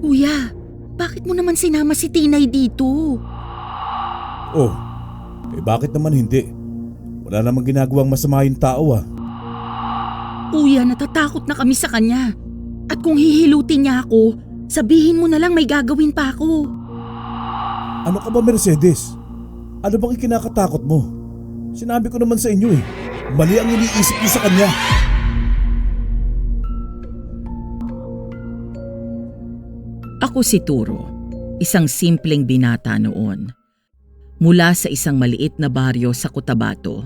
Kuya, bakit mo naman sinama si Tinay dito? Oh, bakit naman hindi? Wala namang ginagawang masama yung tao ah. Kuya, natatakot na kami sa kanya. At kung hihilutin niya ako, sabihin mo na lang may gagawin pa ako. Ano ka ba, Mercedes? Ano bang ikinakatakot mo? Sinabi ko naman sa inyo eh, mali ang iniisip niyo sa kanya. Ako si Turo, isang simpleng binata noon. Mula sa isang maliit na baryo sa Cotabato.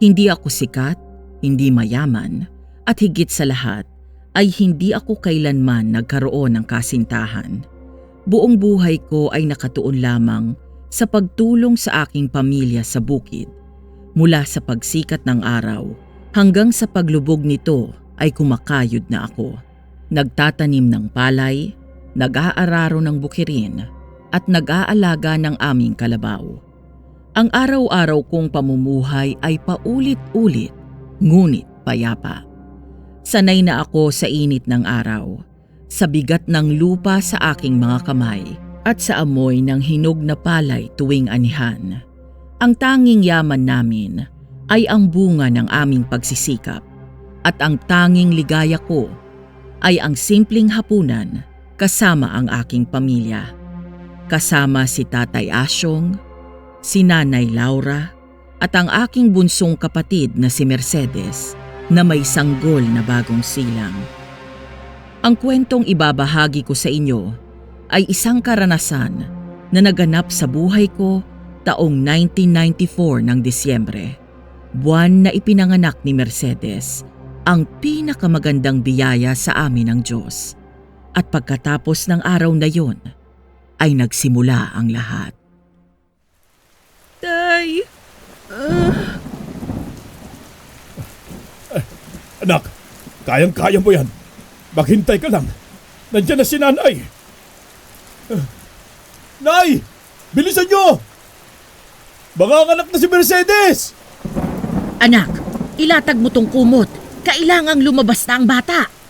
Hindi ako sikat, hindi mayaman, at higit sa lahat ay hindi ako kailanman nagkaroon ng kasintahan. Buong buhay ko ay nakatuon lamang sa pagtulong sa aking pamilya sa bukid. Mula sa pagsikat ng araw hanggang sa paglubog nito ay kumakayod na ako. Nagtatanim ng palay, nag-aararo ng bukirin at nag-aalaga ng aming kalabaw. Ang araw-araw kong pamumuhay ay paulit-ulit, ngunit payapa. Sanay na ako sa init ng araw, sa bigat ng lupa sa aking mga kamay at sa amoy ng hinog na palay tuwing anihan. Ang tanging yaman namin ay ang bunga ng aming pagsisikap at ang tanging ligaya ko ay ang simpleng hapunan kasama ang aking pamilya. Kasama si Tatay Asyong, si Nanay Laura at ang aking bunsong kapatid na si Mercedes na may sanggol na bagong silang. Ang kwentong ibabahagi ko sa inyo ay isang karanasan na naganap sa buhay ko taong 1994 ng Disyembre, buwan na ipinanganak ni Mercedes, ang pinakamagandang biyaya sa amin ng Diyos. At pagkatapos ng araw na yon, ay nagsimula ang lahat. Tay! Anak, kayang-kaya mo yan. Maghintay ka lang. Nandiyan na si Nanay. Nay! Bilisan nyo! Manganganak na si Mercedes! Anak, ilatag mo tong kumot. Kailangang lumabas na ang bata.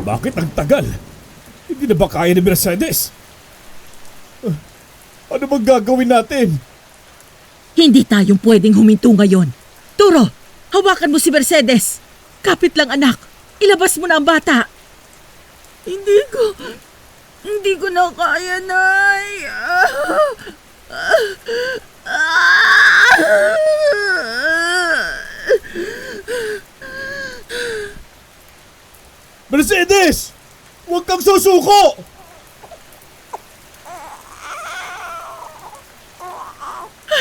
Bakit ang tagal? Hindi na ba kaya ni Mercedes? Ano bang gagawin natin? Hindi tayong pwedeng huminto ngayon. Turo, hawakan mo si Mercedes. Kapit lang anak. Ilabas mo na ang bata. Hindi ko na kaya, Nay. Mercedes! Huwag kang susuko!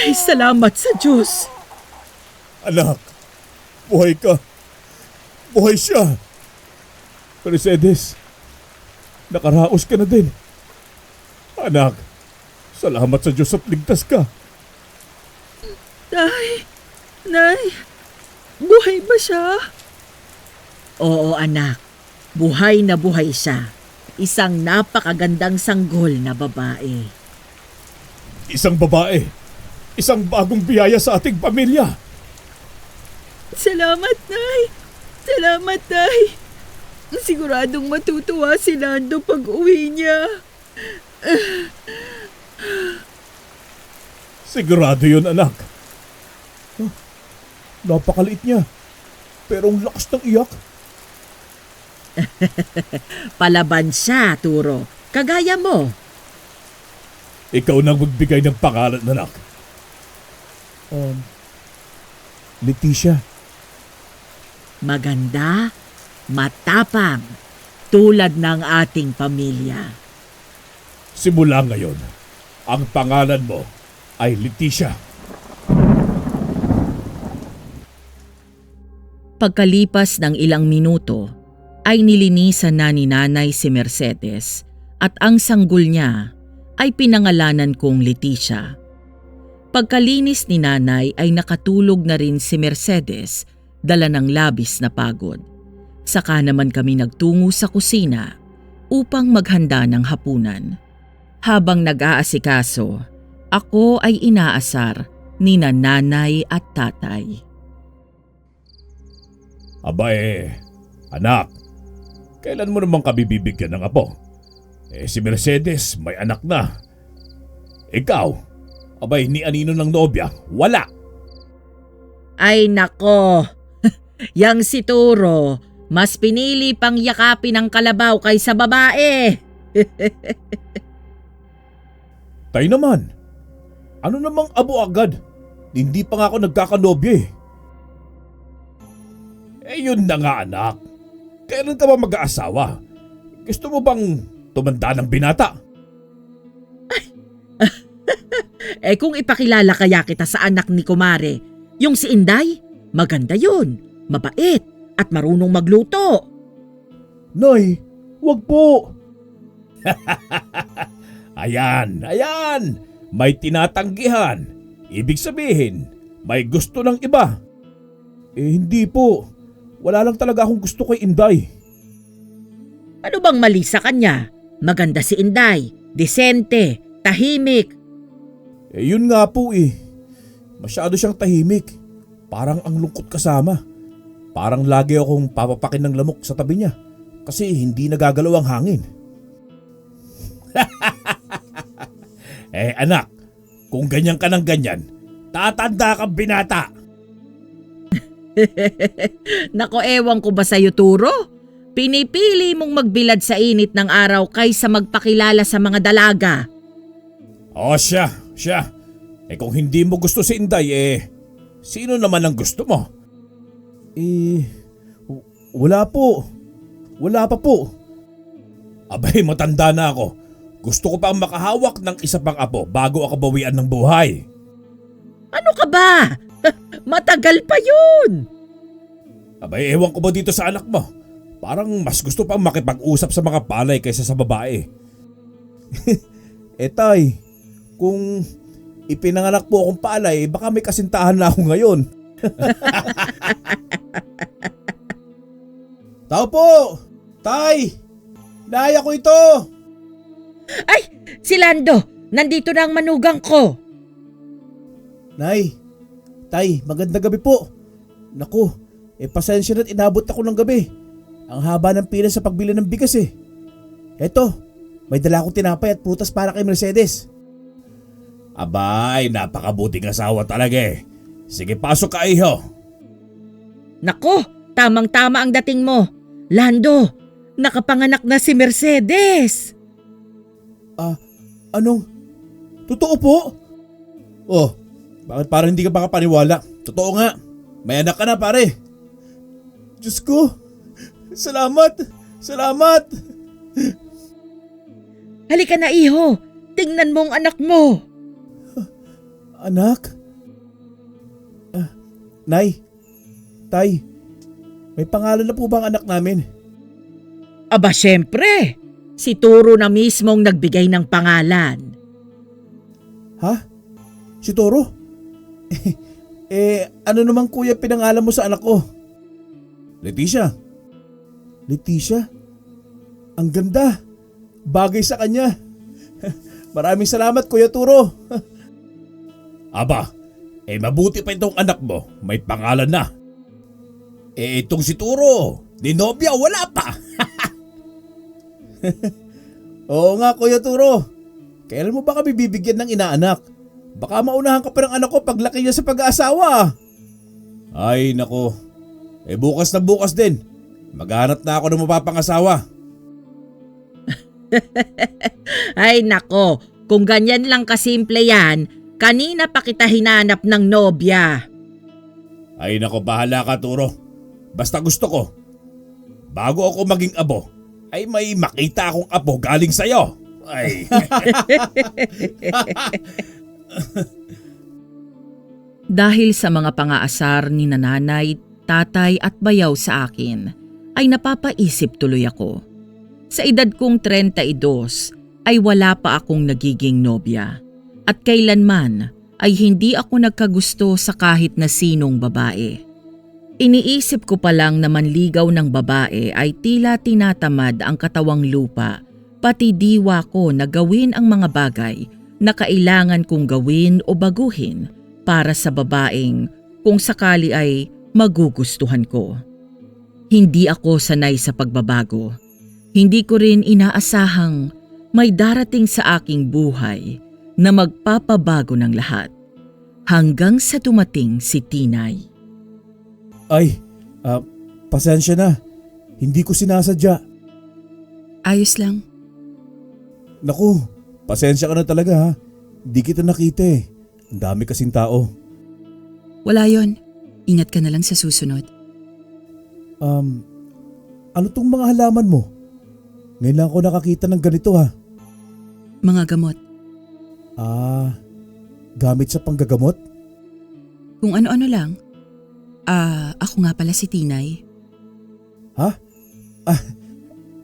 Ay, salamat sa Diyos. Anak, buhay ka. Buhay siya. Mercedes, nakaraos ka na din. Anak, salamat sa Diyos at ligtas ka. Nay, buhay ba siya? Oo, anak. Buhay na buhay siya. Isang napakagandang sanggol na babae. Isang babae. Isang bagong biyaya sa ating pamilya. Salamat, Nay. Salamat, Nay. Siguradong matutuwa si Lando pag uwi niya. Sigurado yun, anak. Napakaliit niya. Pero ang lakas ng iyak. Palaban siya, Turo. Kagaya mo. Ikaw nang magbigay ng pangalan, anak. Leticia. Maganda, matapang, tulad ng ating pamilya. Simula ngayon, ang pangalan mo ay Leticia. Pagkalipas ng ilang minuto, ay nilinisan na ni Nanay si Mercedes at ang sanggol niya ay pinangalanan kong Leticia. Pagkalinis ni Nanay ay nakatulog na rin si Mercedes, dala ng labis na pagod. Saka naman kami nagtungo sa kusina upang maghanda ng hapunan. Habang nag-aasikaso, ako ay inaasar ni Nanay at Tatay. Aba anak, kailan mo naman kami bibigyan ng apo? Si Mercedes may anak na. Ikaw, abay ni anino ng nobya, wala. Ay nako, yang si Turo, mas pinili pang yakapin ang kalabaw kaysa babae. Tay naman, ano namang abo agad? Hindi pa nga ako nagkakanobya eh. Yun na nga anak. Kailan ka ba mag-aasawa? Gusto mo bang tumanda ng binata? Kung ipakilala kaya kita sa anak ni Kumare, yung si Inday, maganda yun, mabait at marunong magluto. Nay, wag po. Ayan, may tinatanggihan. Ibig sabihin, may gusto ng iba. Hindi po. Wala lang talaga akong gusto kay Inday. Ano bang mali sa kanya? Maganda si Inday, disente, tahimik. Yun nga po eh. Masyado siyang tahimik. Parang ang lungkot kasama. Parang lagi akong papapakin ng lamok sa tabi niya. Kasi hindi nagagalaw ang hangin. Anak, kung ganyan ka ng ganyan, tatanda kang binata. Nako, ewan ko ba sa'yo, Turo? Pinipili mong magbilad sa init ng araw kaysa magpakilala sa mga dalaga. Siya. Kung hindi mo gusto si Inday, sino naman ang gusto mo? Wala po. Wala pa po. Abay, matanda na ako. Gusto ko pang makahawak ng isa pang apo bago ako bawian ng buhay. Ano ka ba? Matagal pa yun. Abay, ewan ko ba dito sa anak mo? Parang mas gusto pang makipag-usap sa mga palay kaysa sa babae. Tay, kung ipinanganak po akong palay, baka may kasintahan na ako ngayon. Tao po! Tay! Naya ko ito! Ay, si Lando, nandito na ang manugang ko. Nay, Tay, magandang gabi po. Naku, pasensya na't inabot ako ng gabi. Ang haba ng pila sa pagbili ng bigas eh. Eto, may dala akong tinapay at prutas para kay Mercedes. Abay, napakabuting asawa talaga eh. Sige, pasok ka iho. Nako, tamang-tama ang dating mo. Lando, nakapanganak na si Mercedes. Anong? Totoo po? Bakit parang hindi ka makapaniwala? Totoo nga, may anak ka na pare. Diyos ko, salamat! Halika na, iho. Tingnan mo ang anak mo. Anak? Nay, Tay, may pangalan na po ba ang anak namin? Aba, syempre. Si Turo na mismong nagbigay ng pangalan. Ha? Si Toro? Ano naman kuya pinangalan mo sa anak ko? Leticia. Leticia? Ang ganda. Bagay sa kanya. Maraming salamat Kuya Turo. Aba, mabuti pa itong anak mo. May pangalan na. Itong si Turo, ni nobya wala pa. Oo nga Kuya Turo. Kailan mo ba kami bibigyan ng inaanak? Baka maunahan ka pa ng anak ko paglaki niya sa pag-aasawa. Ay nako. Bukas na bukas din. Maghanap na ako ng mapapangasawa. Ay nako, kung ganyan lang kasimple yan, kanina pa kita hinanap ng nobya. Ay nako, bahala ka Turo. Basta gusto ko, bago ako maging abo, ay may makita akong apo galing sa'yo. Ay. Dahil sa mga pangaasar ni nanay, tatay at bayaw sa akin, ay napapaisip tuloy ako. Sa edad kong 32 ay wala pa akong nagiging nobya. At kailanman ay hindi ako nagkagusto sa kahit na sinong babae. Iniisip ko pa lang na manligaw ng babae ay tila tinatamad ang katawang lupa, pati diwa ko na gawin ang mga bagay na kailangan kong gawin o baguhin para sa babaeng kung sakali ay magugustuhan ko. Hindi ako sanay sa pagbabago. Hindi ko rin inaasahang may darating sa aking buhay na magpapabago ng lahat. Hanggang sa dumating si Tinay. Ay, pasensya na. Hindi ko sinasadya. Ayos lang. Naku, pasensya ka na talaga ha. Hindi kita nakita eh. Ang dami kasing tao. Wala yon. Ingat ka na lang sa susunod. Ano tong mga halaman mo? Ngayon lang ako nakakita ng ganito ha. Mga gamot. Gamit sa panggagamot? Kung ano-ano lang. Ako nga pala si Tinay. Ha?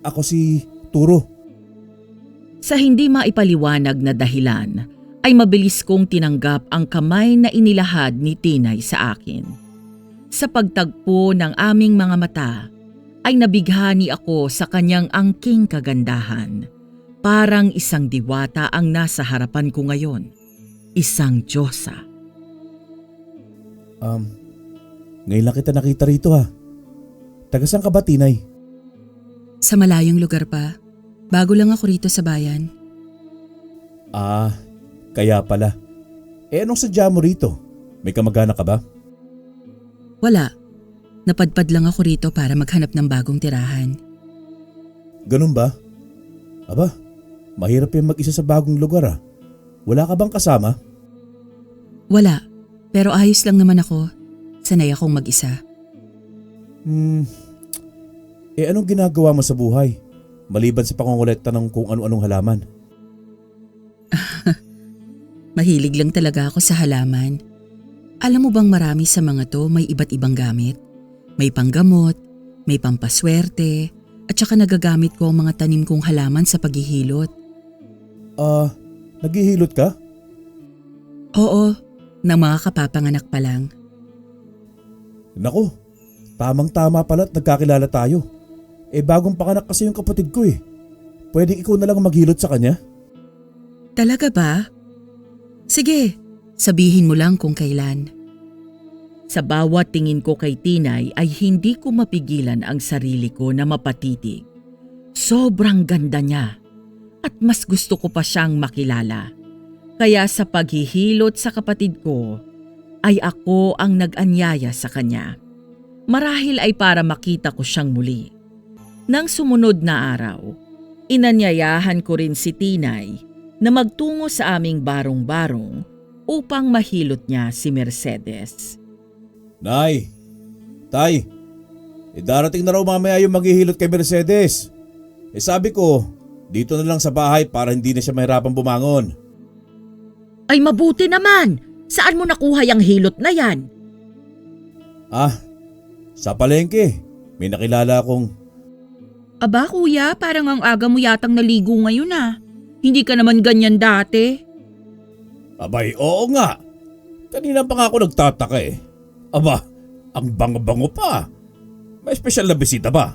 Ako si Turo. Sa hindi maipaliwanag na dahilan, ay mabilis kong tinanggap ang kamay na inilahad ni Tinay sa akin. Sa pagtagpo ng aming mga mata, ay nabighani ako sa kanyang angking kagandahan. Parang isang diwata ang nasa harapan ko ngayon. Isang Diyosa. Ngayon lang kita nakita rito ha. Taga saan ka ba, Tinay? Sa malayong lugar pa. Bago lang ako rito sa bayan. Kaya pala. Anong sadya mo rito? May kamag-anak ka ba? Wala. Napadpad lang ako rito para maghanap ng bagong tirahan. Ganun ba? Aba, mahirap yung mag-isa sa bagong lugar ah. Wala ka bang kasama? Wala. Pero ayos lang naman ako. Sanay akong mag-isa. Anong ginagawa mo sa buhay? Maliban sa pangongolekta ng kung ano-anong halaman. Mahilig lang talaga ako sa halaman. Alam mo bang marami sa mga to may iba't ibang gamit? May panggamot, may pampaswerte, at saka nagagamit ko ang mga tanim kong halaman sa paghihilot. Naghihilot ka? Oo, ng mga kapapanganak pa lang. Naku, tamang-tama pala at nagkakilala tayo. Bagong panganak kasi yung kapatid ko eh. Pwedeng ikaw na lang maghilot sa kanya? Talaga ba? Sige, sabihin mo lang kung kailan. Sa bawat tingin ko kay Tinay ay hindi ko mapigilan ang sarili ko na mapatitig. Sobrang ganda niya at mas gusto ko pa siyang makilala. Kaya sa paghihilot sa kapatid ko ay ako ang nag-anyaya sa kanya. Marahil ay para makita ko siyang muli. Nang sumunod na araw, inanyayahan ko rin si Tinay na magtungo sa aming barong-barong upang mahilot niya si Mercedes. Nay, Tay, darating na raw mamaya yung maghihilot kay Mercedes. Sabi ko, dito na lang sa bahay para hindi na siya mahirapang bumangon. Ay mabuti naman! Saan mo nakuha yung hilot na yan? Sa palengke. May nakilala akong... Aba kuya, parang ang aga mo yatang naligo ngayon ah. Hindi ka naman ganyan dati. Abay, oo nga. Kanina pa nga ako nagtataka eh. Aba, ang bango-bango pa. May espesyal na bisita ba?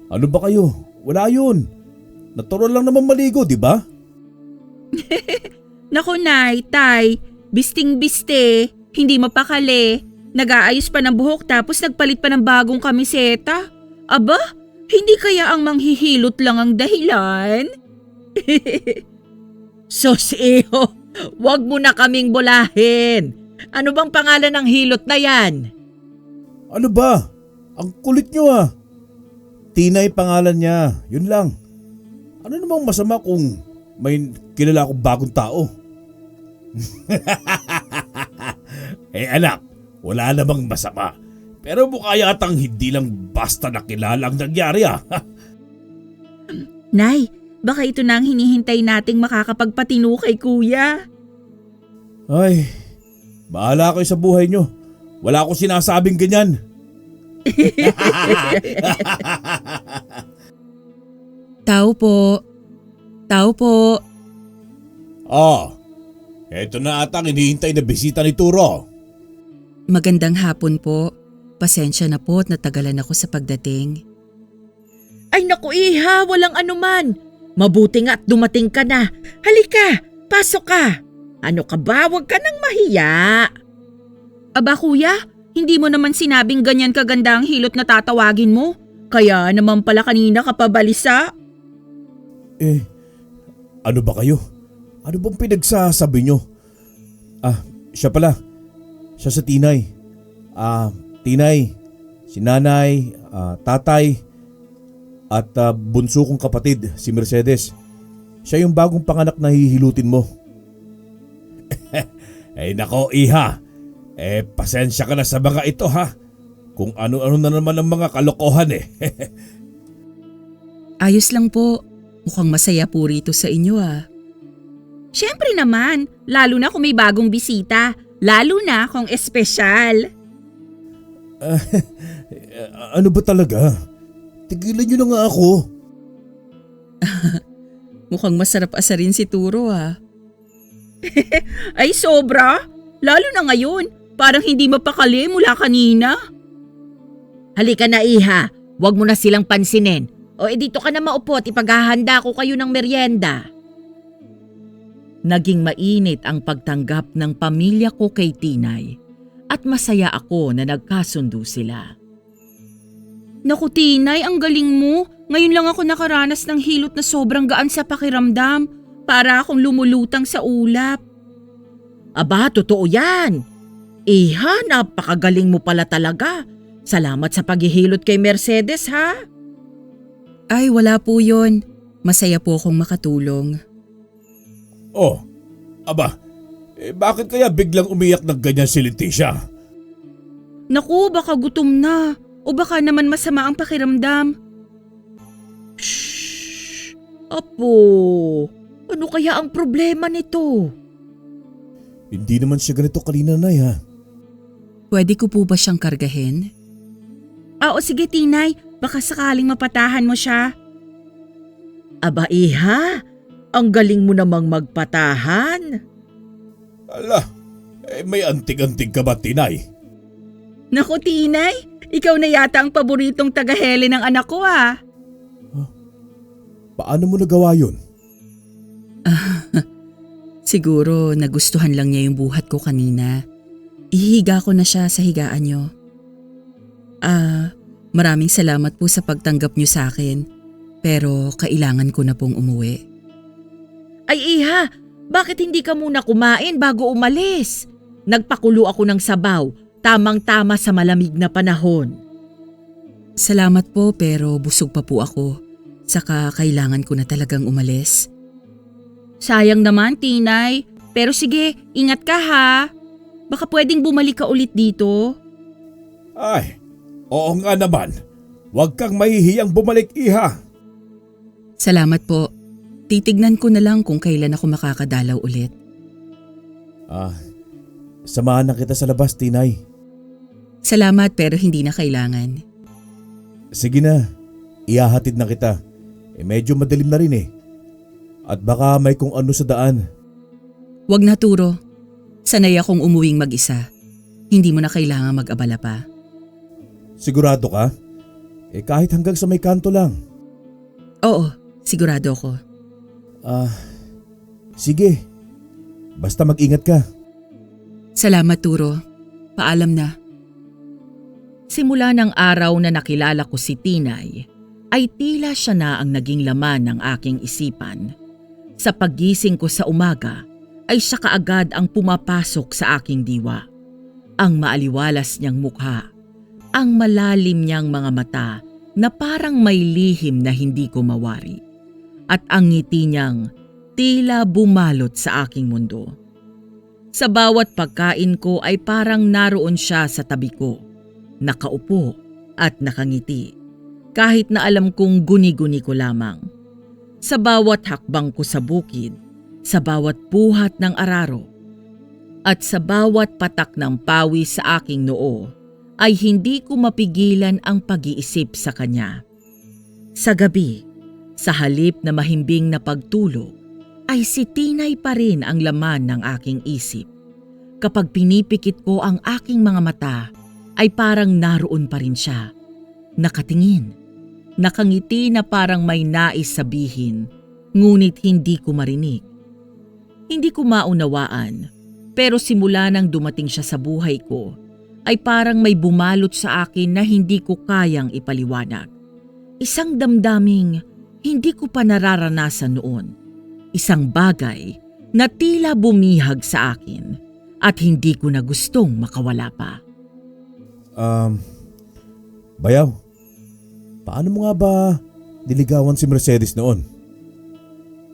Ano ba kayo? Wala yun. Natural lang naman maligo, di ba? Naku nay, tay, bisting-biste, hindi mapakali. Nag-aayos pa ng buhok tapos nagpalit pa ng bagong kamiseta. Aba, hindi kaya ang manghihilot lang ang dahilan? Sus iho, wag mo na kaming bulahin. Ano bang pangalan ng hilot na yan? Ano ba? Ang kulit nyo ah. Tinay pangalan niya, yun lang. Ano namang masama kung may kilala akong bagong tao? Anak, wala namang masama. Pero mukha yatang hindi lang basta nakilala ang nangyari ah. Nay, baka ito na ang hinihintay nating makakapagpatino kay kuya. Ay, bahala kayo sa buhay nyo. Wala akong sinasabing ganyan. Tao po. Tao po. Eto na ata ang hinihintay na bisita ni Turo. Magandang hapon po. Pasensya na po at natagalan ako sa pagdating. Ay naku iha, walang anuman. Mabuti nga at dumating ka na. Halika, pasok ka. Ano ka ba? Huwag ka nang mahiya. Aba kuya, Hindi mo naman sinabing ganyan kaganda ang hilot na tatawagin mo. Kaya naman pala kanina ka pa balisa. Ano ba kayo? Ano bang pinagsasabi nyo? Siya pala. Siya sa Tinay. Tinay, si nanay, tatay, at bunso kong kapatid, si Mercedes. Siya yung bagong panganak na hihilutin mo. Nako iha. Pasensya ka na sa mga ito ha. Kung ano-ano na naman ang mga kalokohan Ayos lang po. Mukhang masaya po rito sa inyo Siyempre naman, lalo na kung may bagong bisita. Lalo na kung espesyal. Ano ba talaga? Tigilan nyo na nga ako. Mukhang masarap asarin si Turo Ay sobra. Lalo na ngayon. Parang hindi mapakali mula kanina. Halika na iha, huwag mo na silang pansinin. O dito ka na maupo at ipaghahanda ko kayo ng merienda. Naging mainit ang pagtanggap ng pamilya ko kay Tinay at masaya ako na nagkasundo sila. Naku Tinay, ang galing mo. Ngayon lang ako nakaranas ng hilot na sobrang gaan sa pakiramdam. Para akong lumulutang sa ulap. Aba, totoo yan. Iha, napakagaling mo pala talaga. Salamat sa paghihilot kay Mercedes ha. Ay, wala po yun. Masaya po akong makatulong. Bakit kaya biglang umiyak ng ganyan si Leticia? Naku, baka gutom na. O baka naman masama ang pakiramdam. Shhh! Apo, ano kaya ang problema nito? Hindi naman siya ganito kanina, Nay ha. Pwede ko po ba siyang kargahin? O sige Tinay, baka sakaling mapatahan mo siya. Aba iha, ang galing mo namang magpatahan. Ala, may antig-antig ka ba, Tinay? Naku Tinay, ikaw na yata ang paboritong tagahele ng anak ko Paano mo nagawa yun? Siguro nagustuhan lang niya yung buhat ko kanina. Ihihiga ko na siya sa higaan niyo. Maraming salamat po sa pagtanggap niyo sa akin. Pero kailangan ko na pong umuwi. Ay iha, bakit hindi ka muna kumain bago umalis? Nagpakulo ako ng sabaw, tamang-tama sa malamig na panahon. Salamat po pero busog pa po ako. Saka kailangan ko na talagang umalis. Sayang naman Tinay, pero sige, ingat ka ha. Baka pwedeng bumalik ka ulit dito. Ay, oo nga naman. Huwag kang mahihiyang bumalik, iha. Salamat po. Titignan ko na lang kung kailan ako makakadalaw ulit. Samahan na kita sa labas, Tinay. Salamat pero hindi na kailangan. Sige na, ihahatid na kita. Medyo madilim na rin At baka may kung ano sa daan. Wag na Turo. Sanay akong umuwing mag-isa. Hindi mo na kailangan mag-abala pa. Sigurado ka? Kahit hanggang sa may kanto lang. Oo, sigurado ako. Sige. Basta mag-ingat ka. Salamat Turo. Paalam na. Simula ng araw na nakilala ko si Tinay, ay tila siya na ang naging laman ng aking isipan. Sa paggising ko sa umaga, ay siya kaagad ang pumapasok sa aking diwa. Ang maaliwalas niyang mukha, ang malalim niyang mga mata na parang may lihim na hindi ko mawari. At ang ngiti niyang tila bumalot sa aking mundo. Sa bawat pagkain ko ay parang naroon siya sa tabi ko, nakaupo at nakangiti. Kahit na alam kong guni-guni ko lamang. Sa bawat hakbang ko sa bukid, sa bawat buhat ng araro, at sa bawat patak ng pawis sa aking noo, ay hindi ko mapigilan ang pag-iisip sa kanya. Sa gabi, sa halip na mahimbing na pagtulog, ay si Tinay pa rin ang laman ng aking isip. Kapag pinipikit ko ang aking mga mata, ay parang naroon pa rin siya. Nakatingin. Nakangiti na parang may nais sabihin, ngunit hindi ko marinig. Hindi ko maunawaan, pero simula nang dumating siya sa buhay ko, ay parang may bumalot sa akin na hindi ko kayang ipaliwanag. Isang damdaming hindi ko pa nararanasan noon. Isang bagay na tila bumihag sa akin at hindi ko na gustong makawala pa. Bayaw, paano mo nga ba niligawan si Mercedes noon?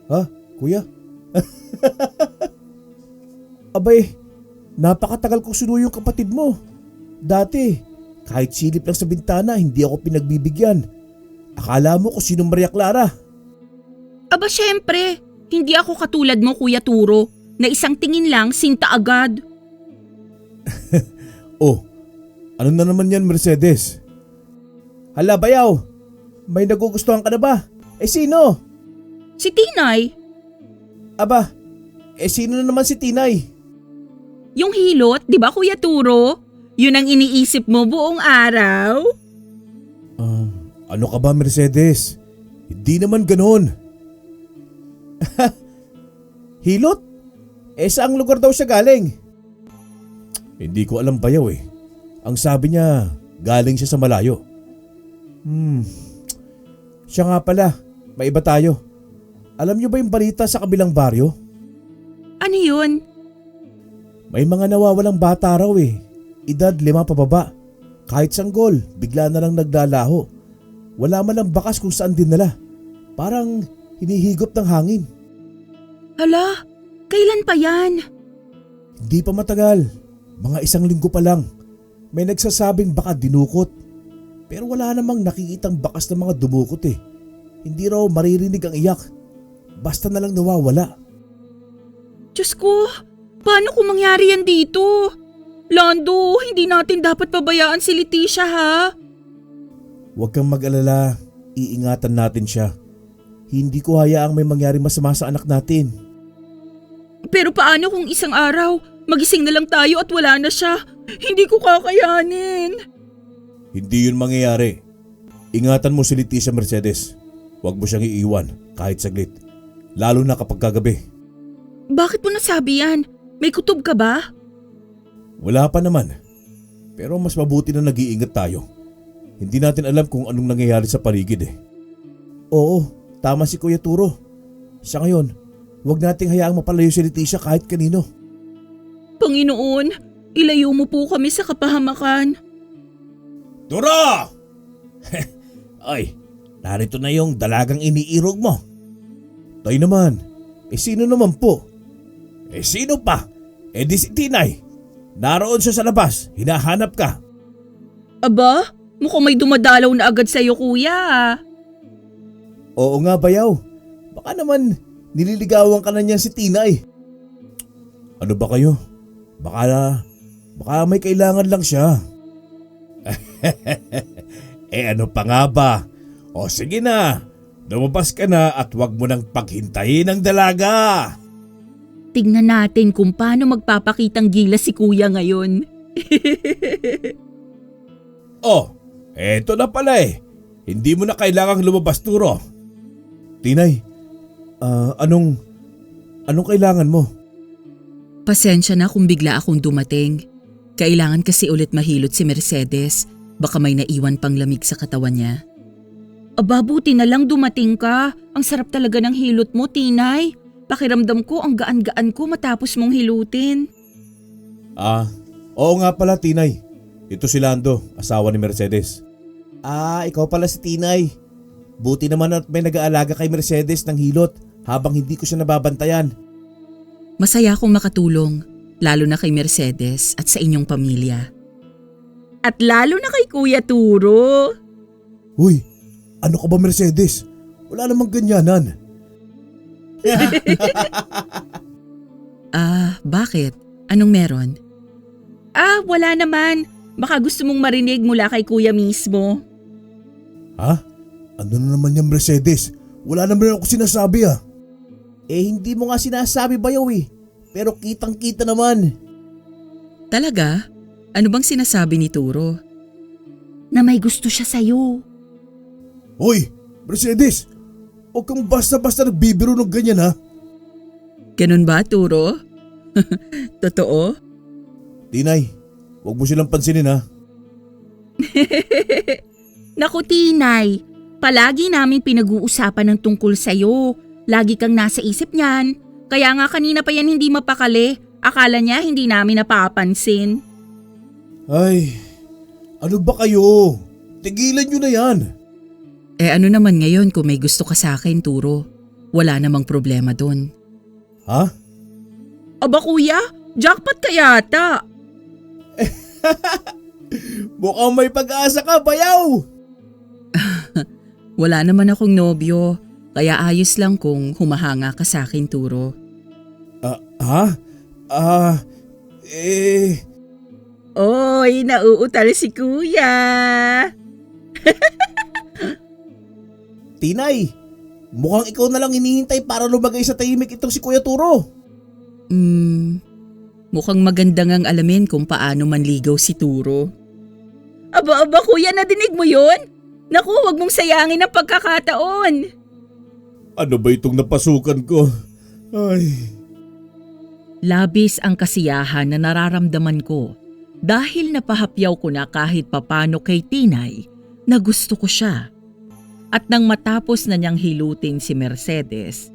Ha, kuya? Abay, napakatagal kong suno yung kapatid mo. Dati, kahit silip lang sa bintana, hindi ako pinagbibigyan. Akala mo kung sino Maria Clara. Aba syempre, hindi ako katulad mo Kuya Turo na isang tingin lang sinta agad. Oh, ano na naman yan Mercedes? Hala Bayaw, may nagugustuhan ka na ba? Sino? Si Tinay, Aba, sino na naman si Tinay? yung hilot, di ba Kuya Turo? Yun ang iniisip mo buong araw? Ano ka ba Mercedes? Hindi naman ganon. Hilot? Saang lugar daw siya galing? Hindi ko alam Bayaw eh. Ang sabi niya, galing siya sa malayo. Siya nga pala, may iba tayo. Alam niyo ba yung balita sa kabilang baryo? Ano yun? May mga nawawalang bata raw eh. Edad 5 pababa. Kahit sanggol, bigla na lang naglalaho. Wala man lang bakas kung saan dinala. Parang hinihigop ng hangin. Hala, kailan pa yan? Hindi pa matagal. Mga 1 linggo pa lang. May nagsasabing baka dinukot. Pero wala namang nakikitang bakas ng mga dumukot eh. Hindi raw maririnig ang iyak. Basta na lang nawawala. Diyos ko, paano kung mangyari yan dito? Lando, hindi natin dapat pabayaan si Leticia ha? Huwag kang mag-alala. Iingatan natin siya. Hindi ko hayaang may mangyari masama sa anak natin. Pero paano kung isang araw, magising na lang tayo at wala na siya? Hindi ko kakayanin. Hindi yun mangyayari. Ingatan mo si Leticia Mercedes. Huwag mo siyang iiwan kahit saglit. Lalo na kapag kagabi. Bakit mo nasabi yan? May kutob ka ba? Wala pa naman. Pero mas mabuti na nag-iingat tayo. Hindi natin alam kung anong nangyayari sa paligid eh. Oo, tama si Kuya Turo. Sa ngayon, huwag nating hayaang mapalayo si Leticia kahit kanino. Panginoon, ilayo mo po kami sa kapahamakan. Turo! Ay, narito na yung dalagang iniirog mo. Tay naman, sino naman po? Sino pa? Di si Tinay. Naroon siya sa labas, hinahanap ka. Aba, mukhang may dumadalaw na agad sa'yo kuya. Oo nga Bayaw, baka naman nililigawan ka na niyan si Tinay. Ano ba kayo? Baka may kailangan lang siya. Ano pa nga ba? O sige na, lumabas ka na at wag mo nang paghintayin ang dalaga. Tingnan natin kung paano magpapakitang gilas si kuya ngayon. Oh, eto na pala eh. Hindi mo na kailangang lumabas Turo. Tinay, anong kailangan mo? Pasensya na kung bigla akong dumating. Kailangan kasi ulit mahilot si Mercedes. Baka may naiwan pang lamig sa katawan niya. Aba, buti na lang dumating ka. Ang sarap talaga ng hilot mo, Tinay. Pakiramdam ko ang gaan-gaan ko matapos mong hilutin. Oo nga pala Tinay. Ito si Lando, asawa ni Mercedes. Ikaw pala si Tinay. Buti naman at may nag-aalaga kay Mercedes ng hilot habang hindi ko siya nababantayan. Masaya akong makatulong, lalo na kay Mercedes at sa inyong pamilya. At lalo na kay Kuya Turo. Uy, ano ka ba Mercedes? Wala namang ganyanan. Bakit? Anong meron? Wala naman. Baka gusto mong marinig mula kay kuya mismo. Ha? Ano na naman yung Mercedes? Wala naman ako sinasabi hindi mo nga sinasabi Bayaw eh. Pero kitang-kita naman. Talaga? Ano bang sinasabi ni Turo? Na may gusto siya sa'yo. Hoy, Mercedes! Huwag kang basta-basta nagbibiro ng ganyan ha. Ganun ba, Turo? Totoo? Tinay, Huwag mo silang pansinin ha. Naku Tinay, palagi namin pinag-uusapan ng tungkol sa'yo. Lagi kang nasa isip niyan. Kaya nga kanina pa yan hindi mapakali. Akala niya hindi namin napapansin. Ay, ano ba kayo? Tigilan nyo na yan. Ano naman ngayon kung may gusto ka sa akin, Turo? Wala namang problema dun. Ha? Aba kuya, jackpot ka yata. Mukhang may pag-asa ka, bayaw! Wala naman akong nobyo, kaya ayos lang kung humahanga ka sa akin, Turo. Ha? Oy, nauutal si kuya. Tinay, mukhang ikaw na lang hinihintay para lumagay sa tahimik itong si Kuya Turo. Mukhang maganda ngang alamin kung paano manligaw si Turo. Aba kuya, nadinig mo yun? Naku, wag mong sayangin ang pagkakataon. Ano ba itong napasukan ko? Ay, Labis ang kasiyahan na nararamdaman ko dahil napahapyaw ko na kahit papano kay Tinay na gusto ko siya. At nang matapos na niyang hilutin si Mercedes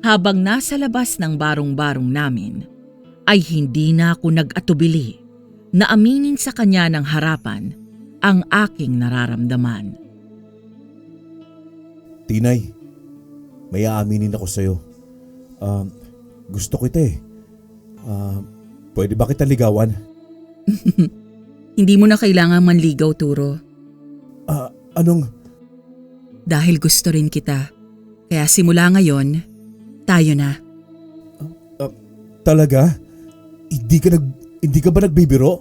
habang nasa labas ng barong-barong namin, ay hindi na ako nag-atubili na aminin sa kanya ng harapan ang aking nararamdaman. Tinay, may aaminin ako sa'yo. Gusto kita eh. Pwede ba kita ligawan? Hindi mo na kailangan manligaw, Turo. Anong? Dahil gusto rin kita. Kaya simula ngayon, tayo na. Talaga? Hindi ka ba nagbibiro?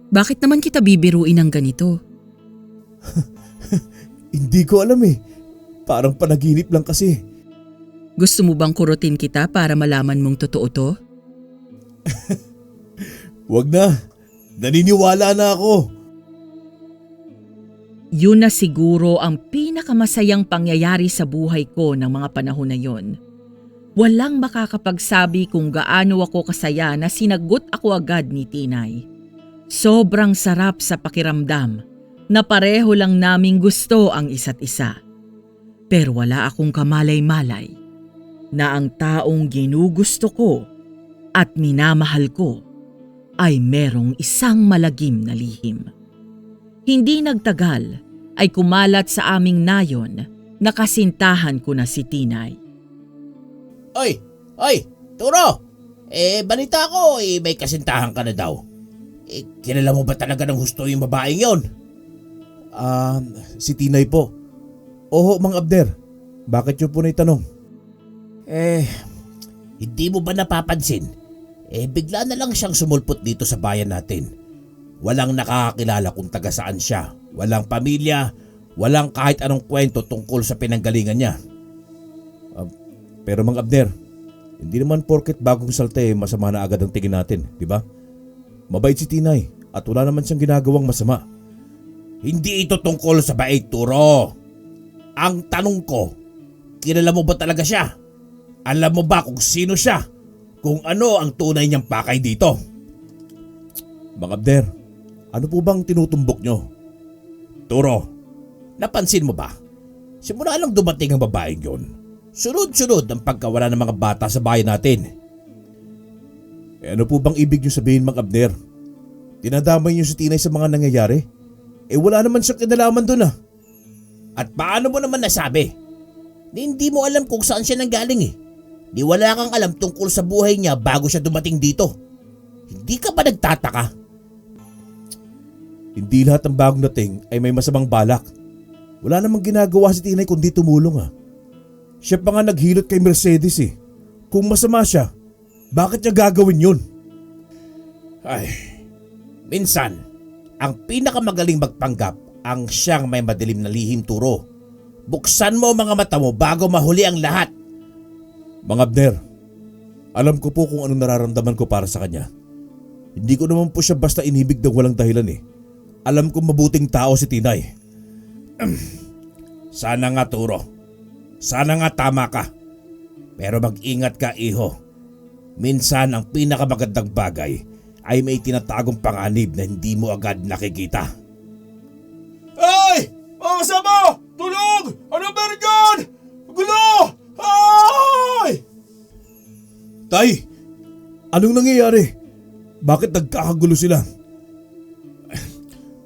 Bakit naman kita bibiruin ng ganito? Hindi ko alam eh. Parang panaginip lang kasi. Gusto mo bang kurutin kita para malaman mong totoo to? Wag na. Naniniwala na ako. Yun na siguro ang pinakamasayang pangyayari sa buhay ko ng mga panahon na yon. Walang makakapagsabi kung gaano ako kasaya na sinagot ako agad ni Tinay. Sobrang sarap sa pakiramdam na pareho lang naming gusto ang isa't isa. Pero wala akong kamalay-malay na ang taong ginugusto ko at minamahal ko ay merong isang malagim na lihim. Hindi nagtagal ay kumalat sa aming nayon na kasintahan ko na si Tinay. Oy, Turo! Balita ko, may kasintahan ka na daw. Kilala mo ba talaga ng husto yung babaeng yon? Si Tinay po. Oho, Mang Abner. Bakit yun po na itanong? Hindi mo ba napapansin? Bigla na lang siyang sumulpot dito sa bayan natin. Walang nakakakilala kung taga saan siya. Walang pamilya, walang kahit anong kwento tungkol sa pinanggalingan niya. Pero Mang Abner, hindi naman porket bagong salte masama na agad ang tingin natin, di ba? Mabait si Tinay at wala naman siyang ginagawang masama. Hindi ito tungkol sa bait, Turo. Ang tanong ko, kilala mo ba talaga siya? Alam mo ba kung sino siya? Kung ano ang tunay niyang pakay dito? Mang Abner, ano po bang tinutumbok nyo? Turo, napansin mo ba? Simula lang dumating ang babaeng yon, sunod-sunod ang pagkawala ng mga bata sa bayan natin. Ano po bang ibig nyo sabihin, Mang Abner? Dinadamay nyo si Tinay sa mga nangyayari? Wala naman siyang kinalaman dun ah. At paano mo naman nasabi? Hindi mo alam kung saan siya nanggaling eh. Di wala kang alam tungkol sa buhay niya bago siya dumating dito. Hindi ka ba nagtataka? Hindi lahat ng bagong dating ay may masamang balak. Wala namang ginagawa si Tinay kundi tumulong ah. Siya pa nga naghilot kay Mercedes eh. Kung masama siya, bakit niya gagawin yun? Ay, minsan, ang pinakamagaling magpanggap ang siyang may madilim na lihim, Turo. Buksan mo ang mga mata mo bago mahuli ang lahat. Mang Abner, alam ko po kung anong nararamdaman ko para sa kanya. Hindi ko naman po siya basta inibig ng walang dahilan eh. Alam ko mabuting tao si Tinay. Sana nga, Turo. Sana nga tama ka. Pero mag-ingat ka, iho. Minsan ang pinakamagandang bagay ay may tinatagong panganib na hindi mo agad nakikita. Ay! Mga kasama! Tulog! Ano meron dyan? Gulo! Ay! Tay, anong nangyayari? Bakit nagkakagulo sila?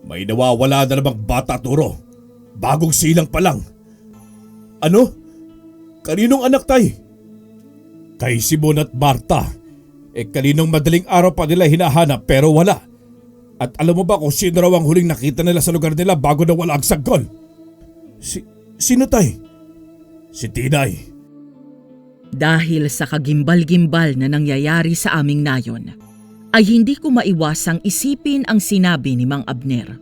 May nawawala na namang bata, Turo. Bagong silang pa lang. Ano? Kaninong anak, Tay? Kay Simon at Marta. Kaninong madaling araw pa nila hinahanap pero wala. At alam mo ba kung sino raw ang huling nakita nila sa lugar nila bago nawala ang sanggol? Sino, Tay? Si Tinay. Dahil sa kagimbal-gimbal na nangyayari sa aming nayon, ay hindi ko maiwasang isipin ang sinabi ni Mang Abner.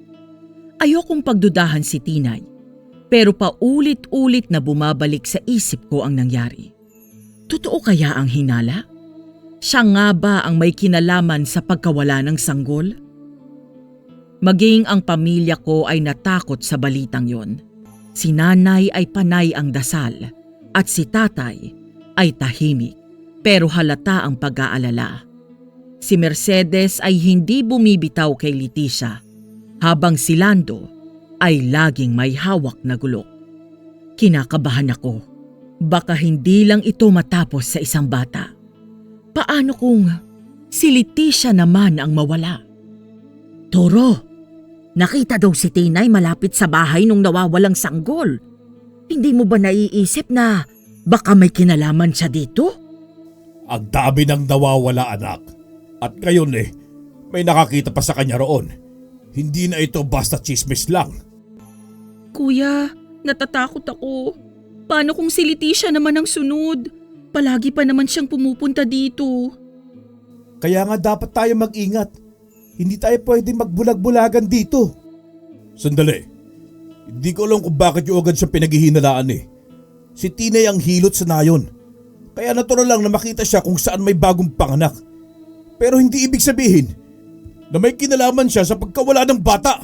Ayokong pagdudahan si Tinay, pero paulit-ulit na bumabalik sa isip ko ang nangyari. Totoo kaya ang hinala? Siya nga ba ang may kinalaman sa pagkawala ng sanggol? Maging ang pamilya ko ay natakot sa balitang yon. Si nanay ay panay ang dasal at si tatay ay tahimik pero halata ang pag-aalala. Si Mercedes ay hindi bumibitaw kay Leticia habang si Lando ay laging may hawak na gulok. Kinakabahan ako. Baka hindi lang ito matapos sa isang bata. Paano kung si Leticia naman ang mawala? Toro, nakita daw si Tinay malapit sa bahay nung nawawalang sanggol. Hindi mo ba naiisip na baka may kinalaman siya dito? Ang dami nang nawawala, anak. At ngayon may nakakita pa sa kanya roon. Hindi na ito basta chismis lang. Kuya, natatakot ako. Paano kung si Leticia naman ang sunod? Palagi pa naman siyang pumupunta dito. Kaya nga dapat tayo mag-ingat. Hindi tayo pwede magbulag-bulagan dito. Sandali. Hindi ko alam kung bakit yung agad siyang pinaghihinalaan Si Tinay ang hilot sa nayon. Kaya natural lang na makita siya kung saan may bagong panganak. Pero hindi ibig sabihin na may kinalaman siya sa pagkawala ng bata.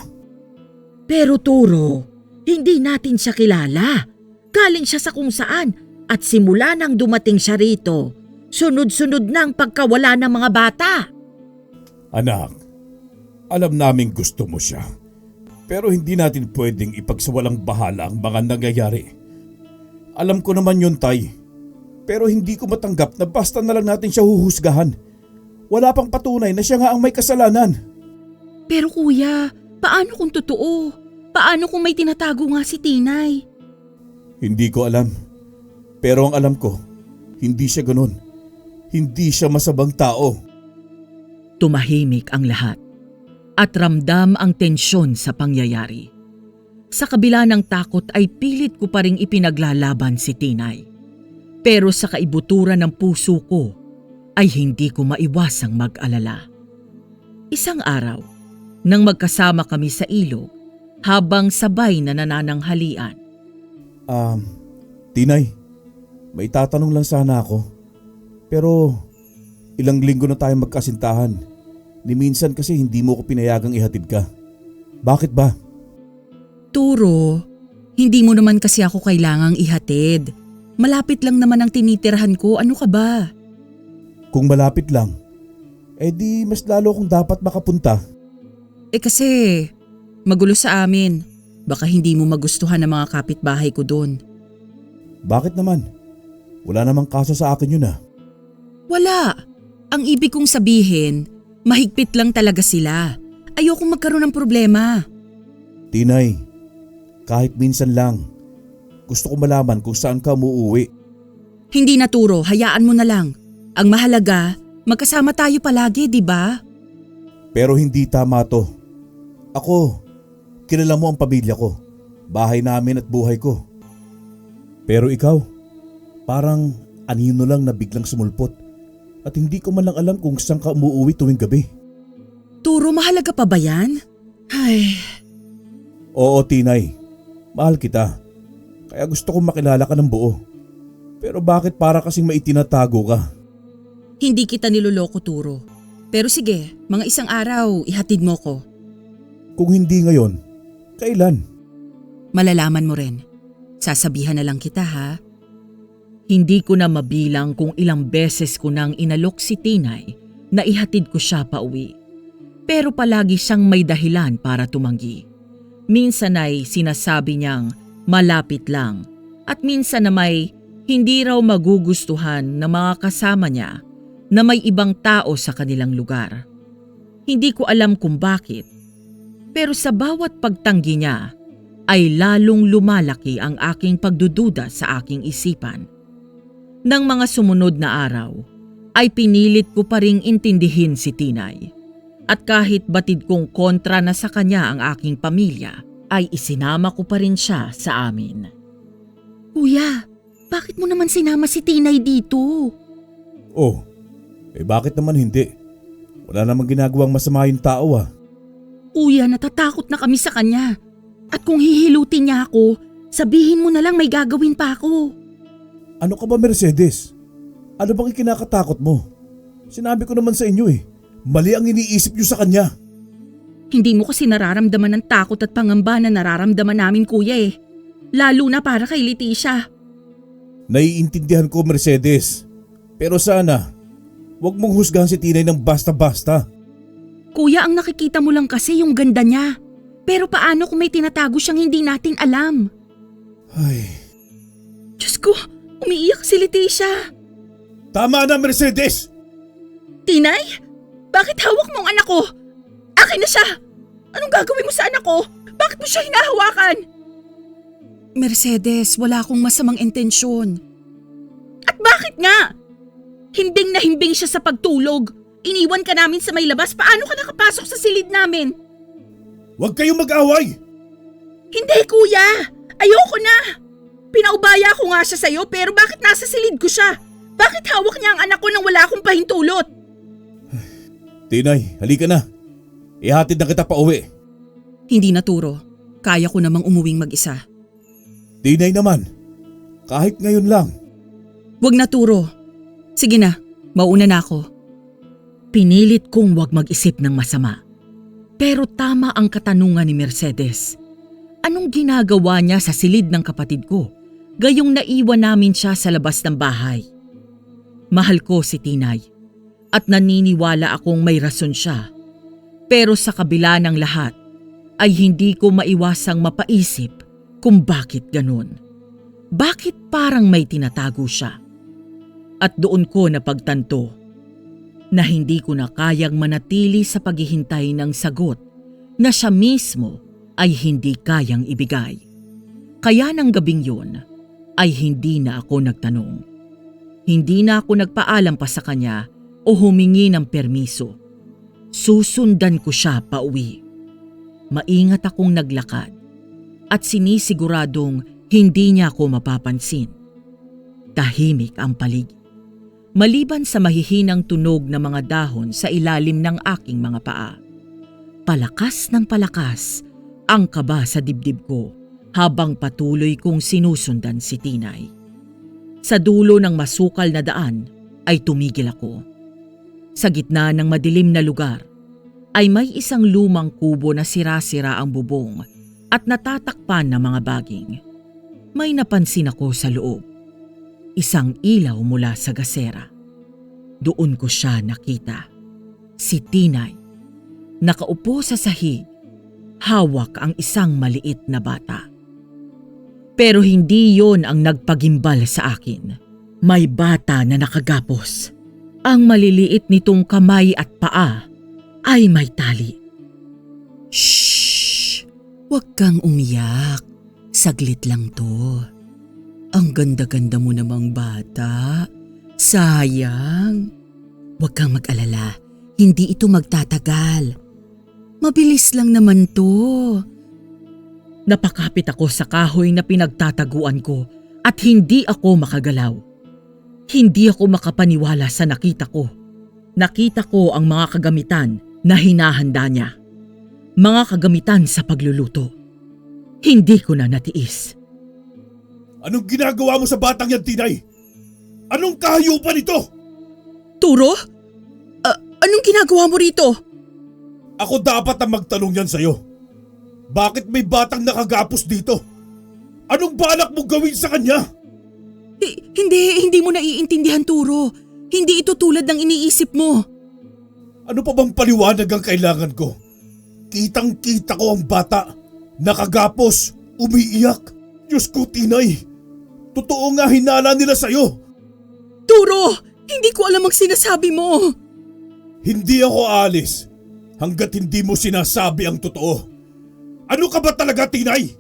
Pero Turo, hindi natin siya kilala. Galing siya sa kung saan at simula nang dumating siya rito, sunod-sunod na ang pagkawala ng mga bata. Anak, alam naming gusto mo siya. Pero hindi natin pwedeng ipagsawalang bahala ang mga nangyayari. Alam ko naman yun, Tay. Pero hindi ko matanggap na basta na lang natin siya huhusgahan. Wala pang patunay na siya nga ang may kasalanan. Pero kuya, paano kung totoo? Paano kung may tinatago nga si Tinay? Hindi ko alam. Pero ang alam ko, hindi siya ganun. Hindi siya masabang tao. Tumahimik ang lahat at ramdam ang tensyon sa pangyayari. Sa kabila ng takot ay pilit ko pa ring ipinaglalaban si Tinay. Pero sa kaibuturan ng puso ko ay hindi ko maiwasang mag-alala. Isang araw, nang magkasama kami sa ilog habang sabay na nanananghalian. Tinay, may tatanong lang sana ako. Pero ilang linggo na tayo magkasintahan. Ni minsan kasi hindi mo ko pinayagang ihatid ka. Bakit ba? Turo, hindi mo naman kasi ako kailangang ihatid. Malapit lang naman ang tinitirhan ko, ano ka ba? Kung malapit lang, di mas lalo kong dapat makapunta. Kasi magulo sa amin. Baka hindi mo magustuhan ng mga kapitbahay ko doon. Bakit naman? Wala namang kaso sa akin yun . Wala. Ang ibig kong sabihin, mahigpit lang talaga sila. Ayokong magkaroon ng problema. Tinay, kahit minsan lang. Gusto ko malaman kung saan ka umuuwi. Hindi na Turo, hayaan mo na lang. Ang mahalaga, magkasama tayo palagi, di ba? Pero hindi tama to. Ako, kilala mo ang pamilya ko, bahay namin at buhay ko. Pero ikaw, parang anino lang na biglang sumulpot at hindi ko man lang alam kung saan ka umuuwi tuwing gabi. Turo, mahalaga pa ba yan? Ay, Oo, Tinay, mahal kita. Kaya gusto kong makilala ka ng buo. Pero bakit para kasing maitinatago ka? hindi kita niloloko, Turo. Pero sige, mga isang araw, ihatid mo ko. Kung hindi ngayon, kailan? Malalaman mo rin. Sasabihan na lang kita, ha? Hindi ko na mabilang kung ilang beses ko nang inalok si Tinay na ihatid ko siya pauwi. Pero palagi siyang may dahilan para tumanggi. Minsan ay sinasabi niyang malapit lang at minsan na may hindi raw magugustuhan ng mga kasama niya na may ibang tao sa kanilang lugar. Hindi ko alam kung bakit, pero sa bawat pagtanggi niya ay lalong lumalaki ang aking pagdududa sa aking isipan. Nang mga sumunod na araw ay pinilit ko pa ring intindihin si Tinay. At kahit batid kong kontra na sa kanya ang aking pamilya, ay isinama ko pa rin siya sa amin. Kuya, bakit mo naman sinama si Tinay dito? Oh, bakit naman hindi? Wala namang ginagawang masama yung tao ah. Kuya, natatakot na kami sa kanya. At kung hihilutin niya ako, sabihin mo na lang may gagawin pa ako. Ano ka ba, Mercedes? Ano bang ikinakatakot mo? Sinabi ko naman sa inyo mali ang iniisip niyo sa kanya. Hindi mo kasi nararamdaman ng takot at pangamba na nararamdaman namin, kuya eh. Lalo na para kay Leticia. Naiintindihan ko, Mercedes. Pero sana, huwag mong husgahan si Tinay ng basta-basta. Kuya, ang nakikita mo lang kasi yung ganda niya. Pero paano kung may tinatago siyang hindi natin alam? Ay, Diyos ko, umiiyak si Leticia. tama na, Mercedes! Tinay? Bakit hawak mo ang anak ko? Akin na siya! Anong gagawin mo sa anak ko? Bakit mo siya hinahawakan? Mercedes, wala akong masamang intensyon. At bakit nga? Himbing na himbing siya sa pagtulog. Iniwan ka namin sa may labas. Paano ka nakapasok sa silid namin? Huwag kayong mag-away! Hindi, kuya! Ayoko na! Pinaubaya ko nga siya sa'yo pero bakit nasa silid ko siya? Bakit hawak niya ang anak ko nang wala akong pahintulot? Tinay, halika na. Ihatid na kita pa uwi. Hindi na, Turo. Kaya ko namang umuwing mag-isa. Tinay naman, kahit ngayon lang. Wag na, Turo. Sige na, mauna na ako. Pinilit kong wag mag-isip ng masama. Pero tama ang katanungan ni Mercedes. Anong ginagawa niya sa silid ng kapatid ko? Gayong naiwan namin siya sa labas ng bahay. Mahal ko si Tinay at naniniwala akong may rason siya. Pero sa kabila ng lahat ay hindi ko maiwasang mapaisip kung bakit ganun. Bakit parang may tinatago siya? At doon ko napagtanto na hindi ko na kayang manatili sa paghihintay ng sagot na siya mismo ay hindi kayang ibigay. Kaya ng gabing yun ay hindi na ako nagtanong. Hindi na ako nagpaalam pa sa kanya o humingi ng permiso. Susundan ko siya pauwi. Maingat akong naglakad at sinisiguradong hindi niya ako mapapansin. Tahimik ang paligid. Maliban sa mahihinang tunog ng mga dahon sa ilalim ng aking mga paa. Palakas ng palakas ang kaba sa dibdib ko habang patuloy kong sinusundan si Tinay. Sa dulo ng masukal na daan ay tumigil ako. Sa gitna ng madilim na lugar ay may isang lumang kubo na sira-sira ang bubong at natatakpan ng mga baging. May napansin ako sa loob. Isang ilaw mula sa gasera. Doon ko siya nakita. Si Tinay. Nakaupo sa sahig. Hawak ang isang maliit na bata. Pero hindi yon ang nagpagimbal sa akin. May bata na nakagapos. Ang maliliit nitong kamay at paa ay may tali. Shhh! Huwag kang umiyak. Saglit lang to. Ang ganda-ganda mo namang bata. Sayang. Huwag kang mag-alala. Hindi ito magtatagal. Mabilis lang naman to. Napakapit ako sa kahoy na pinagtataguan ko at hindi ako makagalaw. Hindi ako makapaniwala sa nakita ko. Nakita ko ang mga kagamitan na hinahanda niya. Mga kagamitan sa pagluluto. Hindi ko na natiis. Anong ginagawa mo sa batang yan, Tinay? Anong kahayupan ito? Turo? Anong ginagawa mo rito? Ako dapat ang magtanong yan sa'yo. Bakit may batang nakagapos dito? Anong balak mo gawin sa kanya? Hindi mo naiintindihan, Turo. Hindi ito tulad ng iniisip mo. Ano pa bang paliwanag ang kailangan ko? Kitang-kita ko ang bata. Nakagapos, umiiyak. Diyos ko, Tinay. Totoo nga hinala nila sa'yo. Turo! Hindi ko alam ang sinasabi mo! Hindi ako alis hanggat hindi mo sinasabi ang totoo. Ano ka ba talaga, Tinay?